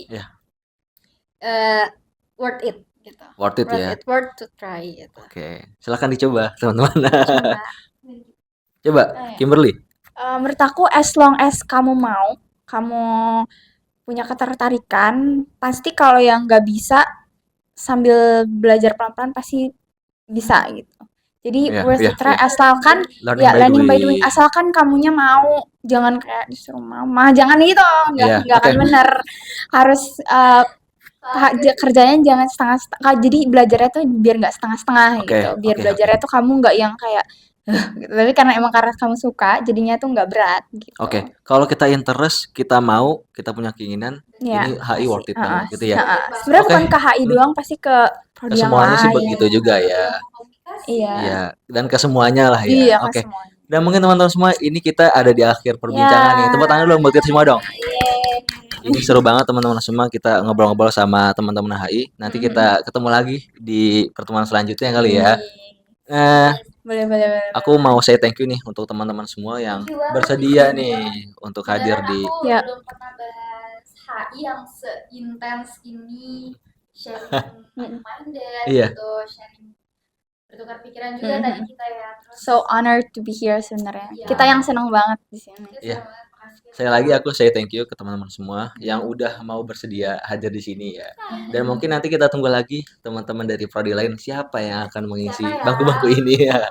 worth it gitu. Worth it ya. Worth to try gitu. Silakan dicoba teman-teman. Coba Kimberly. Menurut aku as long as kamu punya ketertarikan, pasti kalau yang nggak bisa sambil belajar pelan-pelan pasti bisa gitu. Jadi worth to try asalkan learning by doing, asalkan kamunya mau, jangan kayak disuruh mama, jangan gitu, nggak akan bener. Harus kerjanya jangan setengah-setengah, jadi belajarnya tuh biar nggak setengah-setengah gitu, biar belajarnya tuh kamu nggak yang kayak gitu. Tapi karena kamu suka, jadinya tuh nggak berat gitu. Kalau kita interest, kita mau, kita punya keinginan, ini HI worth it banget gitu ya. Sebenarnya bukan ke HI doang, pasti ke prodi yang semuanya lain. sih begitu juga ya. Iya. Dan ke semuanya lah ya. Iya, ke semuanya. Dan mungkin teman-teman semua, ini kita ada di akhir perbincangan nih. Tepuk tangan dulu buat kita semua dong. Ini seru banget teman-teman semua, kita ngobrol-ngobrol sama teman-teman HI. Nanti kita ketemu lagi di pertemuan selanjutnya kali ya. Boleh. Aku mau say thank you nih untuk teman-teman semua yang bersedia nih untuk hadir di. Aku belum pernah bahas HI yang seintens ini, sharing minded gitu, sharing bertukar pikiran juga tadi kita ya. Terus So honored to be here sebenarnya. Kita yang senang banget di sini. Sekali lagi aku say thank you ke teman-teman semua yang udah mau bersedia hadir di sini ya. Dan mungkin nanti kita tunggu lagi teman-teman dari prodi lain siapa yang akan mengisi bangku-bangku ini ya.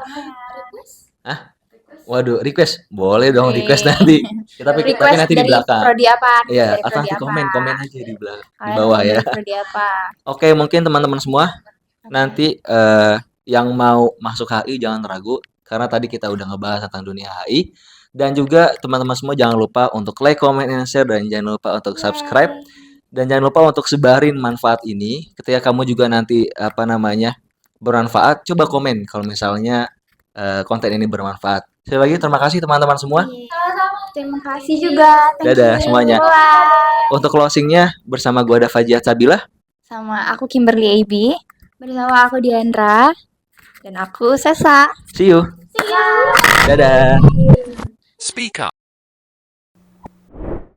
Waduh, request. Boleh dong request nanti. Tapi nanti di belakang. Prodi apa? Iya, atau nanti komen aja di bawah ya. Prodi apa? Oke, mungkin teman-teman semua nanti yang mau masuk HI jangan ragu karena tadi kita udah ngebahas tentang dunia HI. Dan juga teman-teman semua jangan lupa untuk like, comment, and share, dan jangan lupa untuk subscribe, dan jangan lupa untuk sebarin manfaat ini. Ketika kamu juga nanti bermanfaat, coba komen kalau misalnya konten ini bermanfaat. Sekali lagi terima kasih teman-teman semua. Terima kasih juga. Dadah semuanya. Untuk closingnya bersama gue ada Fajiat Sabila, sama aku Kimberly AB, bersama aku Diandra, dan aku Sesa. See you. Dadah. Speak up.